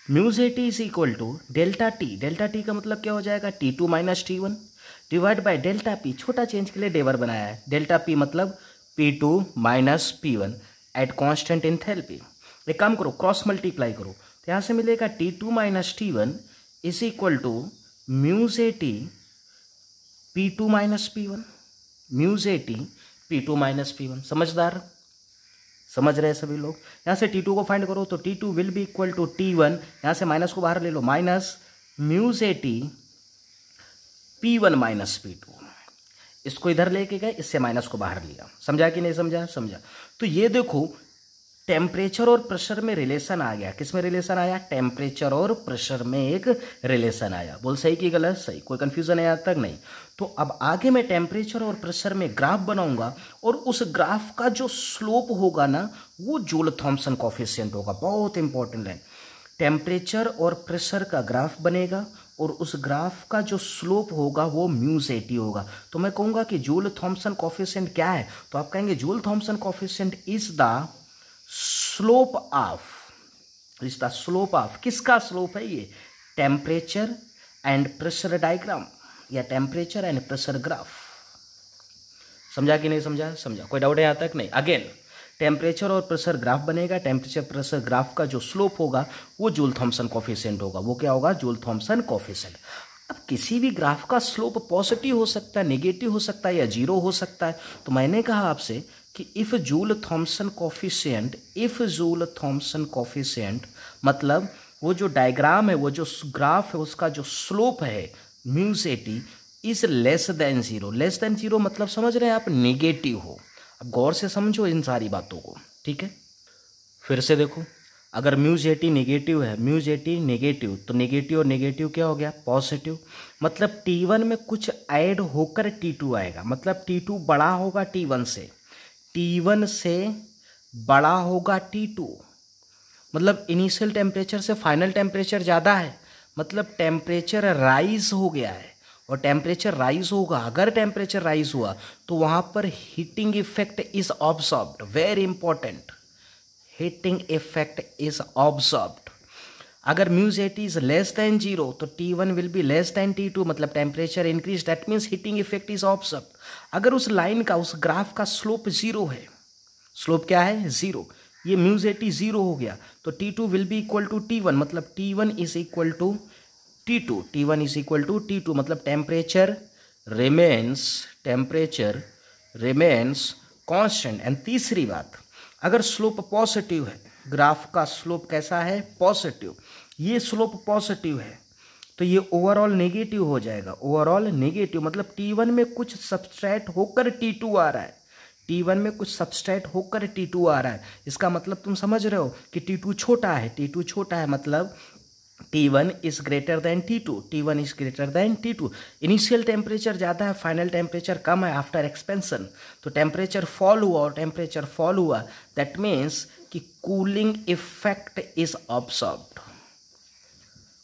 Mu JT is equal to delta T. Delta T का मतलब क्या हो जाएगा? T2 minus T1 divide by delta P. छोटा चेंज के लिए डेवर बनाया है। डेल्टा पी मतलब P2 minus P1 at constant enthalpy. एक काम करो, क्रॉस मल्टीप्लाई करो, तो यहाँ से मिलेगा T2 minus T1 is equal to mu JT P2 minus P1। Mu JT P2 minus P1। समझदार? समझ रहे हैं सभी लोग? यहाँ से T2 को फाइंड करो तो T2 will be equal to T1, यहाँ से माइनस को बाहर ले लो, minus mu JT P1 minus P2। इसको इधर लेके गए, इससे माइनस को बाहर लिया। समझा कि नहीं समझा? समझा। तो ये देखो टेम्परेचर और प्रेशर में रिलेशन आ गया। किस में रिलेशन आया? टेम्परेचर और प्रेशर में एक रिलेशन आया। बोल सही कि गलत? सही। कोई कंफ्यूजन है यहाँ तक? नहीं। तो अब आगे मैं टेम्परेचर और प्रेशर में ग्राफ बनाऊंगा और उस ग्राफ का जो स्लोप होगा ना वो जूल थॉम्सन कोएफिशिएंट होगा। बहुत इंपॉर्टेंट है। टेम्परेचर और प्रेशर का ग्राफ बनेगा और उस ग्राफ का जो स्लोप होगा वो म्यू जेटी होगा। तो मैं कहूँगा कि जूल थॉम्सन कोएफिशिएंट क्या है? तो आप कहेंगे joule Thomson coefficient is the slope of किसका स्लोप है? ये टेम्परेचर एंड प्रेशर डायग्राम या टेम्परेचर एंड प्रेशर ग्राफ। समझा कि नहीं समझा? समझा। कोई डाउट है यहाँ तक? नहीं। अगेन टेम्परेचर और प्रेशर ग्राफ बनेगा। टेम्परेचर प्रेशर ग्राफ का जो स्लोप होगा वो जूल थॉम्सन कोएफिशिएंट होगा। वो क्या होगा? Joule Thomson coefficient. अब किसी भी ग्राफ का स्लोप पॉजिटिव हो सकता है, नेगेटिव हो सकता है या जीरो हो सकता है। तो मैंने कहा आपसे कि इफ जूल थॉम्सन कोएफिशिएंट मतलब वो जो डायग्राम है, वो जो ग्राफ है, उसका जो स्लोप है mu JT is less than zero. Less than zero मतलब समझ रहे हैं आप? नेगेटिव हो। अब गौर से समझो इन सारी बातों को, ठीक है? फिर से देखो, अगर म्यू जेटी नेगेटिव है, म्यू जेटी नेगेटिव, तो नेगेटिव और नेगेटिव क्या हो गया? पॉजिटिव। मतलब T1 में कुछ ऐड होकर T2 आएगा। मतलब T2 बड़ा होगा T1 से, T1 से बड़ा होगा T2। मतलब इनिशियल टेम्परेचर से फाइनल टेम्परेचर ज़्यादा है, मतलब टेम्परेचर राइज हो गया है। और टेम्परेचर राइज होगा, अगर टेम्परेचर राइज हुआ तो वहाँ पर heating effect is observed. Very important, heating effect is observed. अगर mu JT is less than zero तो T1 will be less than T2, मतलब temperature increase, that means heating effect is observed. अगर उस line का, उस graph का slope zero है, slope क्या है? जीरो। ये म्यू जेटी जीरो हो गया तो T2 will be equal to T1, मतलब T1 is equal to T2। T1 is equal to T2 मतलब टेम्परेचर रिमेन्स कांस्टेंट। एंड तीसरी बात, अगर स्लोप पॉजिटिव है, ग्राफ का स्लोप कैसा है? पॉजिटिव। ये स्लोप पॉजिटिव है तो ये ओवरऑल नेगेटिव हो जाएगा, ओवरऑल नेगेटिव मतलब T1 में कुछ सबस्ट्रैक्ट होकर T2 आ रहा है, T1 में कुछ सबस्ट्रैक्ट होकर T2 आ रहा है। इसका मतलब तुम समझ रहे हो कि T2 छोटा है, T2 छोटा है मतलब T1 is greater than T2, T1 is greater than T2। Initial temperature ज़्यादा है, फाइनल टेम्परेचर कम है आफ्टर एक्सपेंशन, तो टेम्परेचर फॉल हुआ और टेम्परेचर फॉल हुआ, दैट मीन्स कि कूलिंग इफेक्ट इज ऑब्जर्व्ड।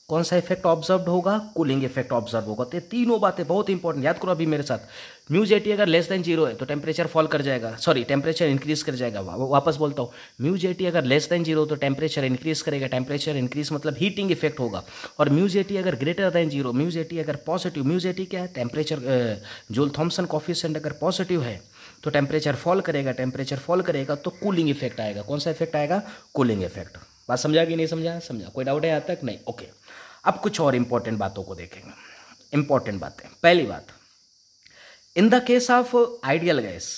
कौन सा इफेक्ट ऑब्जर्व होगा? कूलिंग इफेक्ट ऑब्जर्व होगा। तो ये तीनों बातें बहुत इंपॉर्टेंट, याद करो अभी मेरे साथ। μJT अगर लेस देन 0 है तो टेम्परेचर फॉल कर जाएगा, सॉरी टेम्परेचर इंक्रीज कर जाएगा। वापस बोलता हूँ, μJT अगर लेस देन 0 तो टेम्परेचर इंक्रीज करेगा, टेम्परेचर इंक्रीज मतलब हीटिंग इफेक्ट होगा। और μJT अगर ग्रेटर देन 0, μJT अगर पॉजिटिव, μJT क्या है? टेम्परेचर, जूल थॉम्सन कोफिशिएंट अगर पॉजिटिव है तो टेम्परेचर फॉल करेगा, टेम्परेचर फॉल करेगा तो कूलिंग इफेक्ट आएगा। कौन सा इफेक्ट आएगा? Cooling effect. बात समझा कि नहीं समझा? समझा। कोई डाउट है यहाँ तक? नहीं, ओके। अब कुछ और इंपॉर्टेंट बातों को देखेंगे, इंपॉर्टेंट बातें। पहली बात, in the case of ideal gas,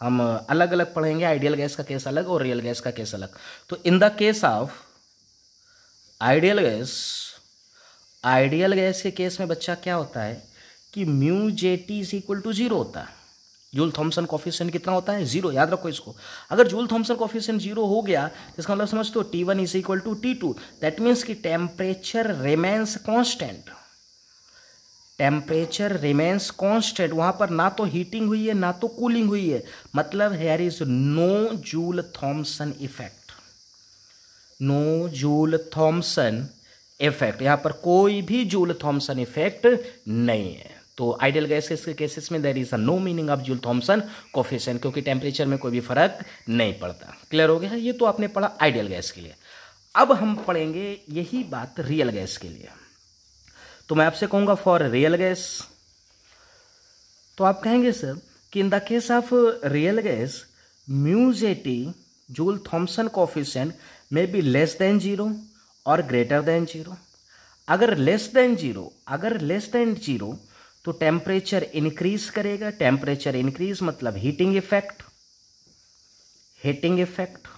हम अलग अलग पढ़ेंगे, आइडियल गैस का केस अलग और रियल गैस का केस अलग। तो in the case of ideal gas, ideal gas के केस में बच्चा क्या होता है कि μJT इज इक्वल टू 0 होता है। जूल थॉम्सन कोफिशिएंट कितना होता है? 0। याद रखो इसको। अगर जूल थॉम्सन कोफिशिएंट 0 हो गया तो इसका मतलब समझ तो T1 is equal to T2, that means कि temperature remains constant, temperature remains constant. वहां पर ना तो हीटिंग हुई है ना तो कूलिंग हुई है, मतलब here is no Joule Thomson effect, no Joule Thomson effect. यहां पर कोई भी जूल थॉम्सन इफेक्ट नहीं है। तो आइडियल गैसेस के केसेस में there is a no meaning of Joule Thomson coefficient, क्योंकि टेम्परेचर में कोई भी फर्क नहीं पड़ता। क्लियर हो गया? ये तो आपने पढ़ा आइडियल गैस के लिए। अब हम पढ़ेंगे यही बात रियल गैस के लिए। तो मैं आपसे कहूंगा फॉर रियल गैस, तो आप कहेंगे सर कि in the case of real gas μJT joule Thomson coefficient में बी लेस देन 0 और ग्रेटर देन 0। अगर लेस देन 0, अगर लेस देन 0 तो टेम्परेचर इंक्रीज करेगा, टेम्परेचर इंक्रीज मतलब हीटिंग इफेक्ट, हीटिंग इफेक्ट।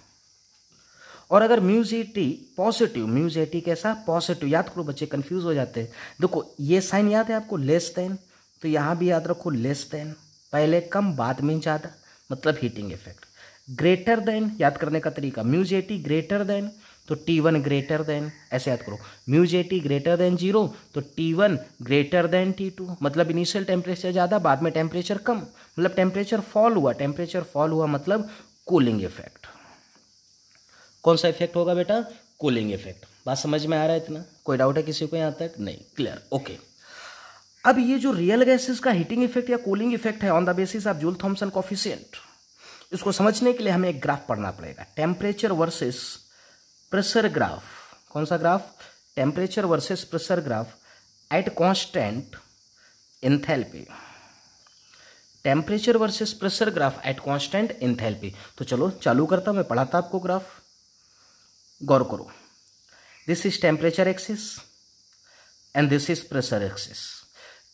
और अगर μJT पॉजिटिव, μJT कैसा? पॉजिटिव। याद करो बच्चे कंफ्यूज हो जाते हैं। देखो ये साइन याद है आपको, लेस देन, तो यहाँ भी याद रखो लेस देन, पहले कम बाद में ज़्यादा, मतलब हीटिंग इफेक्ट। ग्रेटर देन याद करने का तरीका, μJT ग्रेटर देन तो T1 ग्रेटर देन, ऐसे याद करो। μJT ग्रेटर देन 0 तो T1 ग्रेटर देन T2, मतलब इनिशियल टेम्परेचर ज़्यादा बाद में टेम्परेचर कम, मतलब टेम्परेचर फॉल हुआ, टेम्परेचर फॉल हुआ मतलब कूलिंग इफेक्ट। कौन सा इफेक्ट होगा बेटा? Cooling effect. बात समझ में आ रहा है इतना? कोई डाउट है किसी को यहाँ तक? नहीं, क्लियर, ओके। अब ये जो रियल गैसेस का हीटिंग इफेक्ट या कूलिंग इफेक्ट है on the basis of Joule Thomson coefficient, इसको समझने के लिए हमें एक ग्राफ पढ़ना पड़ेगा, टेम्परेचर वर्सेस प्रेशर ग्राफ। कौन सा graph? Temperature versus pressure graph at constant enthalpy, temperature versus pressure graph at constant enthalpy. तो चलो चालू करता हूं, मैं पढ़ाता आपको ग्राफ, गौर करो। This is temperature axis and this is pressure axis.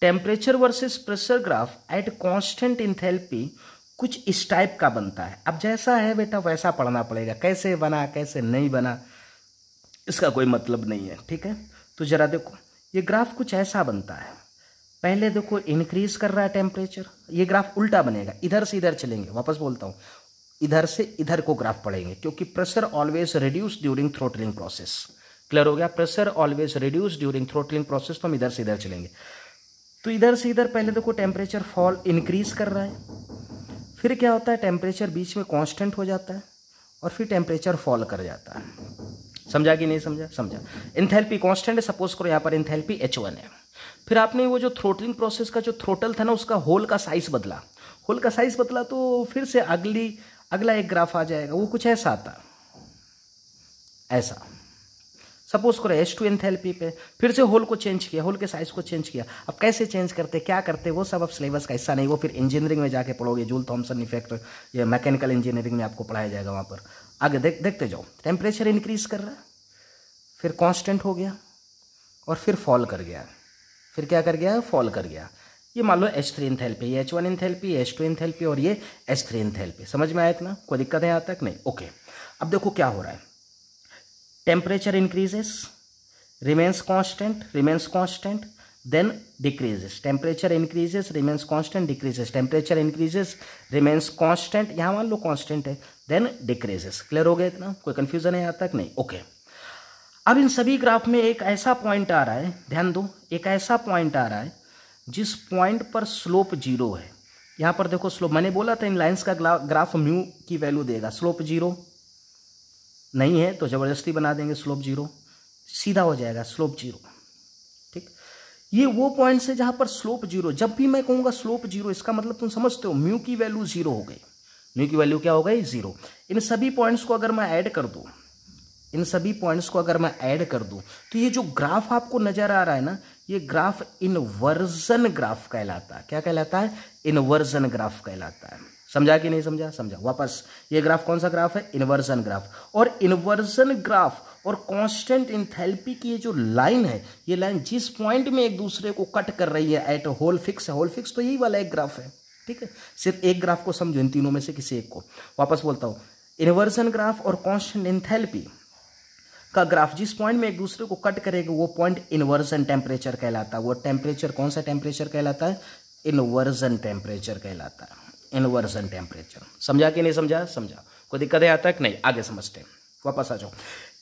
Temperature versus pressure graph at constant enthalpy कुछ इस टाइप का बनता है। अब जैसा है बेटा वैसा पढ़ना पड़ेगा, कैसे बना कैसे नहीं बना इसका कोई मतलब नहीं है, ठीक है। तो जरा देखो ये ग्राफ कुछ ऐसा बनता है, पहले देखो इंक्रीज कर रहा है टेम्परेचर, ये ग्राफ उल्टा बनेगा, इधर से इधर चलेंगे, वापस बोलता हूँ इधर से इधर को ग्राफ पढ़ेंगे, क्योंकि pressure always reduce during throttling process. Clear हो गया? Pressure always reduce during throttling process, तो हम इधर से इधर चलेंगे। तो इधर से इधर पहले देखो टेम्परेचर फॉल इंक्रीज कर रहा है, फिर क्या होता है टेम्परेचर बीच में कांस्टेंट हो जाता है और फिर टेम्परेचर फॉल कर जाता है। समझा कि नहीं समझा? समझा। एंथैल्पी कांस्टेंट है, सपोज करो यहाँ पर एंथैल्पी H1 है, फिर आपने वो जो थ्रोटलिंग प्रोसेस का जो थ्रोटल था ना उसका होल का साइज बदला, होल का साइज बदला तो फिर से अगला एक ग्राफ आ जाएगा, वो कुछ ऐसा आता, ऐसा। सपोज करो H2 एंथैल्पी पे फिर से होल को चेंज किया, होल के साइज को चेंज किया। अब कैसे चेंज करते क्या करते वो सब अब सिलेबस का हिस्सा नहीं, वो फिर इंजीनियरिंग में जाके पढ़ोगे, जूल थॉम्सन इफेक्ट या मैकेनिकल इंजीनियरिंग में आपको पढ़ाया जाएगा वहाँ पर। आगे देखते जाओ, टेम्परेचर इंक्रीज कर रहा है, फिर कांस्टेंट हो गया और फिर फॉल कर गया, फिर क्या कर गया? फॉल कर गया। ये मान लो H3 एंथैल्पी, ये H1 एंथैल्पी, H2 एंथैल्पी और ये H3 एंथैल्पी। समझ में आया इतना? कोई दिक्कत है यहाँ तक? नहीं, ओके। अब देखो क्या हो रहा है, temperature increases, remains constant, then decreases, temperature increases, remains constant, decreases, temperature increases, remains constant, यहाँ मान लो constant है, then decreases। क्लियर हो गया इतना? कोई कंफ्यूजन है यहाँ तक? नहीं, ओके। अब इन सभी ग्राफ में एक ऐसा पॉइंट आ रहा है, ध्यान दो, एक ऐसा पॉइंट आ रहा है जिस पॉइंट पर स्लोप जीरो है। यहाँ पर देखो स्लोप, मैंने बोला था इन लाइंस का ग्राफ म्यू की वैल्यू देगा, स्लोप जीरो नहीं है तो जबरदस्ती बना देंगे स्लोप जीरो, सीधा हो जाएगा स्लोप जीरो। ठीक, ये वो पॉइंट है जहां पर स्लोप जीरो, जब भी मैं कहूंगा स्लोप जीरो इसका मतलब तुम समझते हो म्यू की वैल्यू जीरो हो गई, म्यू की वैल्यू क्या हो गई? जीरो। इन सभी पॉइंट्स को अगर मैं ऐड कर दूं, इन सभी पॉइंट्स को अगर मैं ऐड कर दूं तो ये जो ग्राफ आपको नजर आ रहा है ना, ये ग्राफ इनवर्जन ग्राफ कहलाता है। क्या कहलाता है? इनवर्जन ग्राफ कहलाता है। समझा कि नहीं समझा? समझा। वापस, ये ग्राफ कौन सा ग्राफ है? Inversion graph. और इनवर्जन ग्राफ और कांस्टेंट एंथैल्पी की ये जो लाइन है, ये लाइन जिस पॉइंट में एक दूसरे को कट कर रही है एट होल फिक्स है, होल फिक्स तो यही वाला एक ग्राफ है। ठीक है, सिर्फ एक ग्राफ को समझो, इन तीनों में से किसी एक को। वापस बोलता हूं, इनवर्जन ग्राफ और कांस्टेंट एंथैल्पी का ग्राफ जिस पॉइंट में एक दूसरे को कट करेगा वो पॉइंट इनवर्जन टेम्परेचर कहलाता है। वो टेम्परेचर कौन सा टेम्परेचर कहलाता है? इनवर्जन टेम्परेचर कहलाता है, इनवर्जन टेम्परेचर। समझा कि नहीं समझा? समझा। कोई दिक्कत है यहाँ तक? नहीं, आगे समझते हैं, वापस आ जाओ।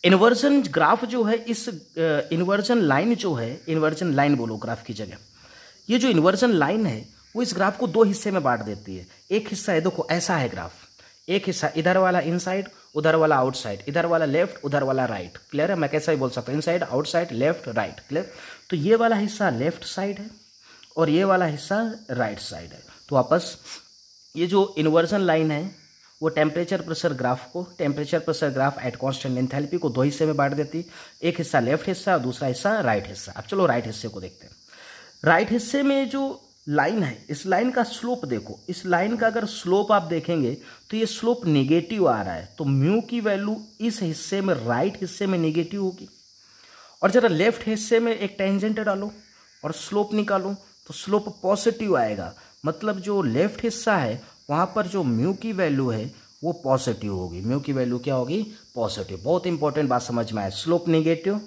इनवर्जन ग्राफ जो है, इस इनवर्जन लाइन जो है, इनवर्जन लाइन बोलो ग्राफ की जगह, ये जो इनवर्जन लाइन है वो इस ग्राफ को दो हिस्से में बांट देती है। एक हिस्सा है, देखो ऐसा है ग्राफ, एक हिस्सा इधर वाला इनसाइड, उधर वाला आउटसाइड, इधर वाला लेफ्ट, उधर वाला राइट। क्लियर है? मैं कैसा ही बोल सकता हूँ, inside, outside, left, right. Clear? तो ये वाला हिस्सा लेफ्ट साइड है और ये वाला हिस्सा राइट साइड है। तो वापस, ये जो इन्वर्जन लाइन है वो टेम्परेचर प्रेशर ग्राफ को, temperature pressure graph at constant enthalpy को दो हिस्से में बांट देती है। एक हिस्सा लेफ्ट हिस्सा और दूसरा हिस्सा राइट हिस्सा। अब चलो राइट हिस्से को देखते हैं। राइट हिस्से में जो लाइन है, इस लाइन का स्लोप देखो, इस लाइन का अगर स्लोप आप देखेंगे तो ये स्लोप नेगेटिव आ रहा है, तो म्यू की वैल्यू इस हिस्से में, राइट हिस्से में नेगेटिव होगी। और जरा लेफ्ट हिस्से में एक टेंजेंट डालो और स्लोप निकालो तो स्लोप पॉजिटिव आएगा। मतलब जो लेफ्ट हिस्सा है वहां पर जो म्यू की वैल्यू है वो पॉजिटिव होगी। म्यू की वैल्यू क्या होगी? पॉजिटिव। बहुत इंपॉर्टेंट बात समझ में आए, slope negative,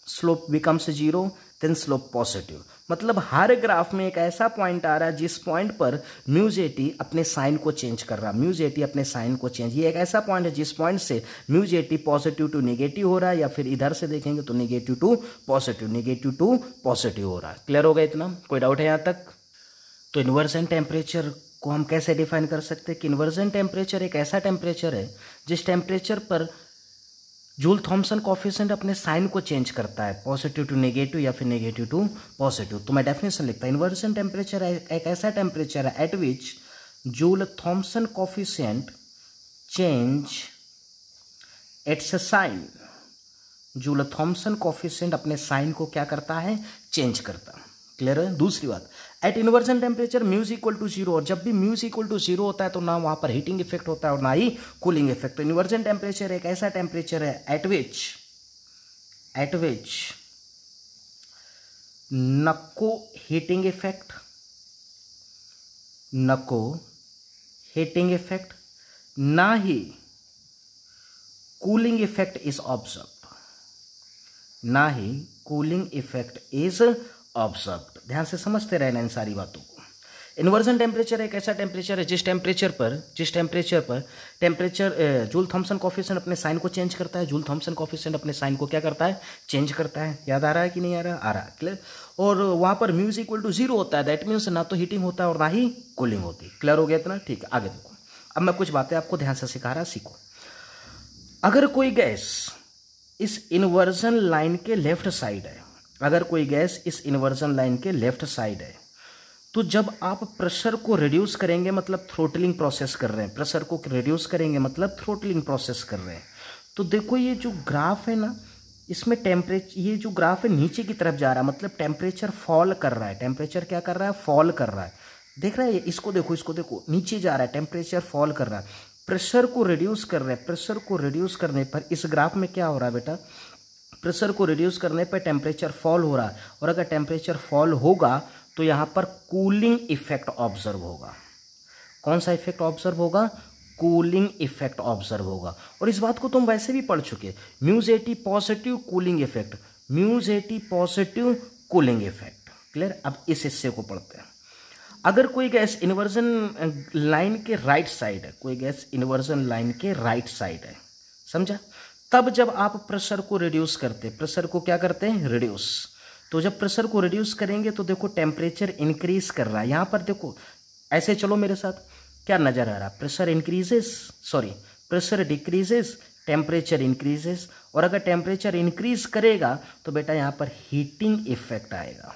slope becomes zero, then slope positive. मतलब हर ग्राफ में एक ऐसा पॉइंट आ रहा है जिस पॉइंट पर म्यू जेटी अपने साइन को चेंज कर रहा है, म्यू जेटी अपने साइन को चेंज, ये एक ऐसा पॉइंट है जिस पॉइंट से mu JT positive to negative हो रहा है, या फिर इधर से देखेंगे तो negative to positive, negative to positive हो रहा है। क्लियर हो गया इतना? कोई डाउट है यहाँ तक? तो इन्वर्जन टेम्परेचर को हम कैसे डिफाइन कर सकते हैं कि इन्वर्जन टेम्परेचर एक ऐसा टेम्परेचर है जिस टेम्परेचर पर जूल थॉमसन कोएफिशिएंट अपने साइन को चेंज करता है, पॉजिटिव टू नेगेटिव या फिर नेगेटिव टू पॉजिटिव। तो मैं डेफिनेशन लिखता हूँ, इन्वर्जन टेम्परेचर एक ऐसा टेम्परेचर है at which Joule Thomson coefficient change its sign. Joule Thomson coefficient अपने साइन को क्या करता है? चेंज करता है। क्लियर है? दूसरी बात, at inversion temperature mu's equal to zero, और जब भी म्यूज इक्वल टू जीरो होता है तो ना वहां पर हीटिंग इफेक्ट होता है और ना ही कूलिंग इफेक्ट। तो इन्वर्जन टेम्परेचर एक ऐसा टेम्परेचर है एट विच नको हीटिंग इफेक्ट, नको हीटिंग इफेक्ट, ना ही कूलिंग इफेक्ट इज ऑब्जर्व्ड, ना ही कूलिंग इफेक्ट इज ऑब्जर्व्ड। ध्यान से समझते रहना इन सारी बातों को। इन्वर्जन टेम्परेचर एक ऐसा टेम्परेचर है जिस टेम्परेचर पर जूल थॉमसन कोएफिशिएंट अपने साइन को चेंज करता है। जूल थॉमसन कोएफिशिएंट अपने साइन को क्या करता है? चेंज करता है। याद आ रहा है कि नहीं आ रहा? आ रहा है। क्लियर? और वहां पर म्यूज इक्वल टू जीरो होता है, दैट मीन्स ना तो हीटिंग होता है और ना ही कूलिंग होती है। क्लियर हो गया इतना? ठीक है, आगे देखो। अब मैं कुछ बातें आपको ध्यान से सिखा रहा, सीखो। अगर कोई गैस इस इन्वर्जन लाइन के लेफ्ट साइड है, अगर कोई गैस इस इन्वर्जन लाइन के लेफ्ट साइड है, तो जब आप प्रेशर को रिड्यूस करेंगे मतलब थ्रोटलिंग प्रोसेस कर रहे हैं, प्रेशर को रिड्यूस करेंगे मतलब थ्रोटलिंग प्रोसेस कर रहे हैं, तो देखो ये जो ग्राफ है ना, इसमें टेम्परेचर, ये जो ग्राफ है नीचे की तरफ जा रहा है, मतलब टेम्परेचर फॉल कर रहा है। टेम्परेचर क्या कर रहा है? फॉल कर रहा है। देख रहा है? इसको देखो, इसको देखो, नीचे जा रहा है, टेम्परेचर फॉल कर रहा है। प्रेशर को रिड्यूस कर रहे हैं, प्रेशर को रिड्यूस करने पर इस ग्राफ में क्या हो रहा है बेटा? प्रेशर को रिड्यूस करने पर टेम्परेचर फॉल हो रहा है, और अगर टेम्परेचर फॉल होगा तो यहाँ पर कूलिंग इफेक्ट ऑब्जर्व होगा। कौन सा इफेक्ट ऑब्जर्व होगा? कूलिंग इफेक्ट ऑब्जर्व होगा। और इस बात को तुम वैसे भी पढ़ चुके, म्यूज 80 positive cooling effect, mu JT positive cooling effect. Clear. अब इस हिस्से को पढ़ते हैं। अगर कोई गैस इन्वर्जन लाइन के राइट साइड है, कोई गैस इन्वर्जन लाइन के राइट साइड है, समझा, तब जब आप प्रेशर को रिड्यूस करते, प्रेशर को क्या करते हैं, रिड्यूस, तो जब प्रेशर को रिड्यूस करेंगे तो देखो टेम्परेचर इंक्रीज कर रहा है। यहाँ पर देखो ऐसे चलो मेरे साथ, क्या नजर आ रहा है, pressure increases, sorry pressure decreases, temperature increases. और अगर टेम्परेचर इंक्रीज करेगा तो बेटा यहाँ पर हीटिंग इफेक्ट आएगा।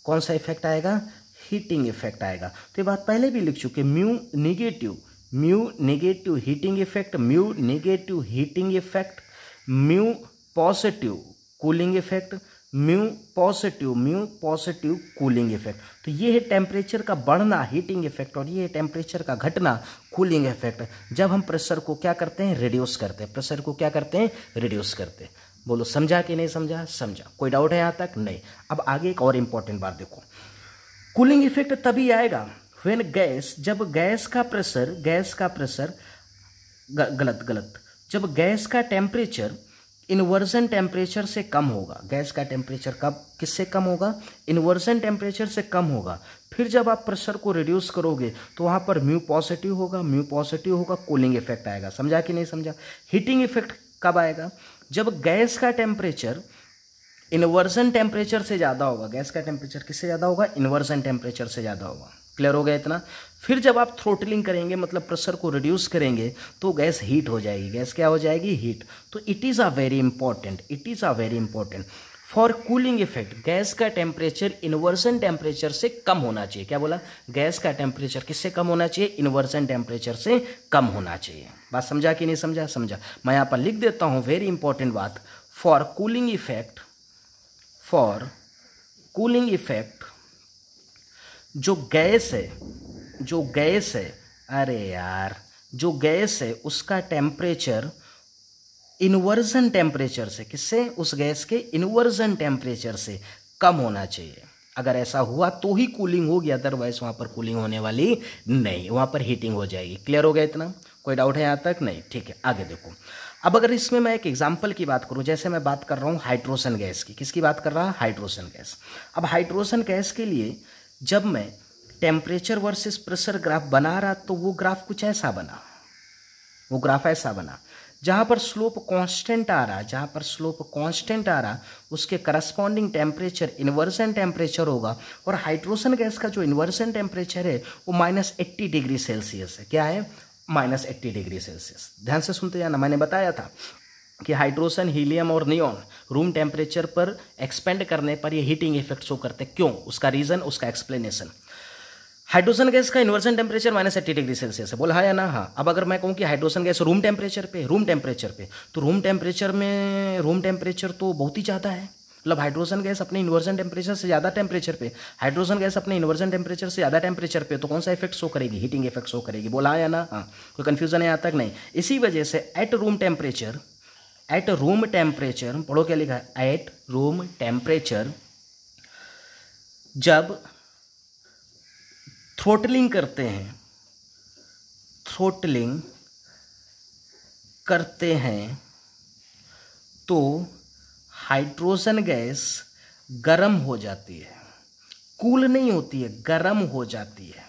कौन सा इफेक्ट आएगा, हीटिंग इफेक्ट आएगा। तो ये बात पहले भी लिख चुके, mu negative heating effect, mu negative heating effect, mu positive cooling effect, mu positive cooling effect. तो ये है टेम्परेचर का बढ़ना हीटिंग इफेक्ट, और ये है टेम्परेचर का घटना कूलिंग इफेक्ट। जब हम प्रेशर को क्या करते हैं, रिड्यूस करते हैं, प्रेशर को क्या करते हैं, रिड्यूस करते हैं। बोलो समझा कि नहीं समझा, समझा, कोई डाउट है यहाँ तक, नहीं। अब आगे एक और इंपॉर्टेंट बात देखो, कूलिंग इफेक्ट तभी आएगा व्हेन गैस, जब गैस का प्रेशर गलत, जब गैस का टेम्परेचर इन्वर्जन टेम्परेचर से कम होगा। गैस का टेम्परेचर कब किससे कम होगा, इन्वर्जन टेम्परेचर से कम होगा। फिर जब आप प्रेशर को रिड्यूस करोगे तो वहाँ पर म्यू पॉजिटिव होगा, कूलिंग इफेक्ट आएगा। समझा कि नहीं समझा। हीटिंग इफेक्ट कब आएगा, जब गैस का टेम्परेचर इन्वर्जन टेम्परेचर से ज़्यादा होगा। गैस का टेम्परेचर किससे ज़्यादा होगा, इन्वर्जन टेम्परेचर से ज़्यादा होगा। क्लियर हो गया इतना। फिर जब आप थ्रोटलिंग करेंगे, मतलब प्रेशर को रिड्यूस करेंगे, तो गैस हीट हो जाएगी। गैस क्या हो जाएगी, हीट। तो it is a very important for cooling effect, gas का टेम्परेचर इन्वर्जन टेम्परेचर से कम होना चाहिए। क्या बोला, गैस का टेम्परेचर किससे कम होना चाहिए, इन्वर्जन टेम्परेचर से कम होना चाहिए। बात समझा कि नहीं समझा, समझा। मैं यहाँ पर लिख देता हूँ वेरी इंपॉर्टेंट बात, फॉर कूलिंग इफेक्ट, जो गैस है, अरे यार, जो गैस है उसका टेम्परेचर इन्वर्जन टेम्परेचर से, किससे, उस गैस के इन्वर्जन टेम्परेचर से कम होना चाहिए। अगर ऐसा हुआ तो ही कूलिंग होगी, अदरवाइज वहाँ पर कूलिंग होने वाली नहीं, वहाँ पर हीटिंग हो जाएगी। क्लियर हो गया इतना, कोई डाउट है यहाँ तक, नहीं, ठीक है। आगे देखो, अब अगर इसमें मैं एक एग्जांपल की बात करूं, जैसे मैं बात कर रहा हूं हाइड्रोजन गैस की, किसकी बात कर रहा, हाइड्रोजन गैस। अब हाइड्रोजन गैस के लिए जब मैं टेम्परेचर वर्सेस प्रेशर ग्राफ बना रहा, तो वो ग्राफ कुछ ऐसा बना, वो ग्राफ ऐसा बना, जहाँ पर स्लोप कांस्टेंट आ रहा, उसके करस्पॉन्डिंग टेम्परेचर इन्वर्जन टेम्परेचर होगा। और हाइड्रोजन गैस का जो इन्वर्जन टेम्परेचर है वो -80 डिग्री सेल्सियस है। क्या है, -80 डिग्री सेल्सियस। ध्यान से सुनते जाना, मैंने बताया था कि हाइड्रोजन, हीलियम और नियॉन रूम टेम्परेचर पर एक्सपेंड करने पर ये हीटिंग इफेक्ट शो करते। क्यों, उसका रीजन, उसका एक्सप्लेनेशन। हाइड्रोजन गैस का इन्वर्जन टेम्परेचर -80 डिग्री सेल्सियस है, बोला हाँ या ना, हाँ। अब अगर मैं कहूँ कि हाइड्रोजन गैस रूम टेम्परेचर पे, तो रूम टेम्परेचर तो बहुत ही ज़्यादा है। मतलब हाइड्रोजन गैस अपने इन्वर्जन टेम्परेचर से ज़्यादा टेम्परेचर पे, तो कौन सा इफेक्ट शो करेगी, हीटिंग इफेक्ट शो करेगी। बोला हाँ या ना, हाँ। कोई कंफ्यूजन है यहाँ तक, नहीं। इसी वजह से एट रूम टेम्परेचर, पढ़ो क्या लिखा है, एट रूम टेम्परेचर, जब थ्रोटलिंग करते हैं तो हाइड्रोजन गैस गर्म हो जाती है, कूल नहीं होती है, गर्म हो जाती है।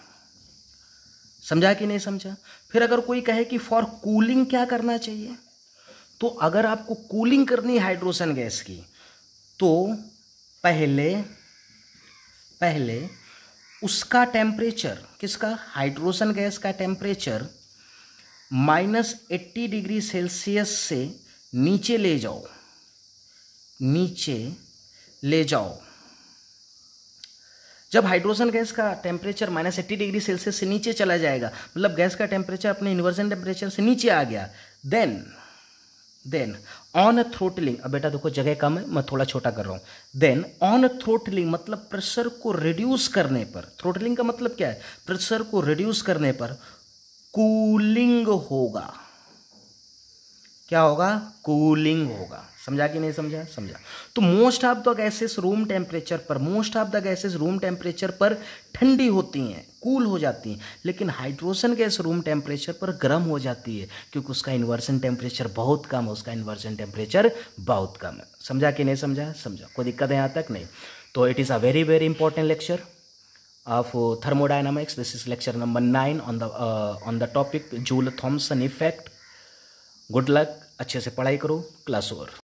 समझा कि नहीं समझा। फिर अगर कोई कहे कि फॉर कूलिंग क्या करना चाहिए, तो अगर आपको कूलिंग करनी है हाइड्रोजन गैस की, तो पहले उसका टेम्परेचर, किसका, हाइड्रोजन गैस का टेम्परेचर -80 डिग्री सेल्सियस से नीचे ले जाओ। जब हाइड्रोजन गैस का टेम्परेचर -80 डिग्री सेल्सियस से नीचे चला जाएगा, मतलब गैस का टेम्परेचर अपने इन्वर्जन टेम्परेचर से नीचे आ गया, देन ऑन थ्रोटलिंग, अब बेटा देखो जगह कम है, मैं थोड़ा छोटा कर रहा हूँ। देन ऑन थ्रोटलिंग मतलब प्रेशर को रिड्यूस करने पर, थ्रोटलिंग का मतलब क्या है, प्रेशर को रिड्यूस करने पर कूलिंग होगा। क्या होगा, कूलिंग होगा। समझा कि नहीं समझा, समझा। तो most of the gases room temperature पर, most of the gases room temperature पर ठंडी होती हैं, कूल हो जाती हैं, लेकिन हाइड्रोजन गैस रूम टेम्परेचर पर गर्म हो जाती है, क्योंकि उसका इन्वर्सन टेम्परेचर बहुत कम है, उसका इन्वर्सन टेम्परेचर बहुत कम है। समझा कि नहीं समझा, समझा। कोई दिक्कत है यहाँ तक, नहीं। तो it is a very very important lecture of thermodynamics. This is lecture number 9 on the topic Joule-Thomson effect. Good luck, अच्छे से पढ़ाई करो, क्लास ओवर।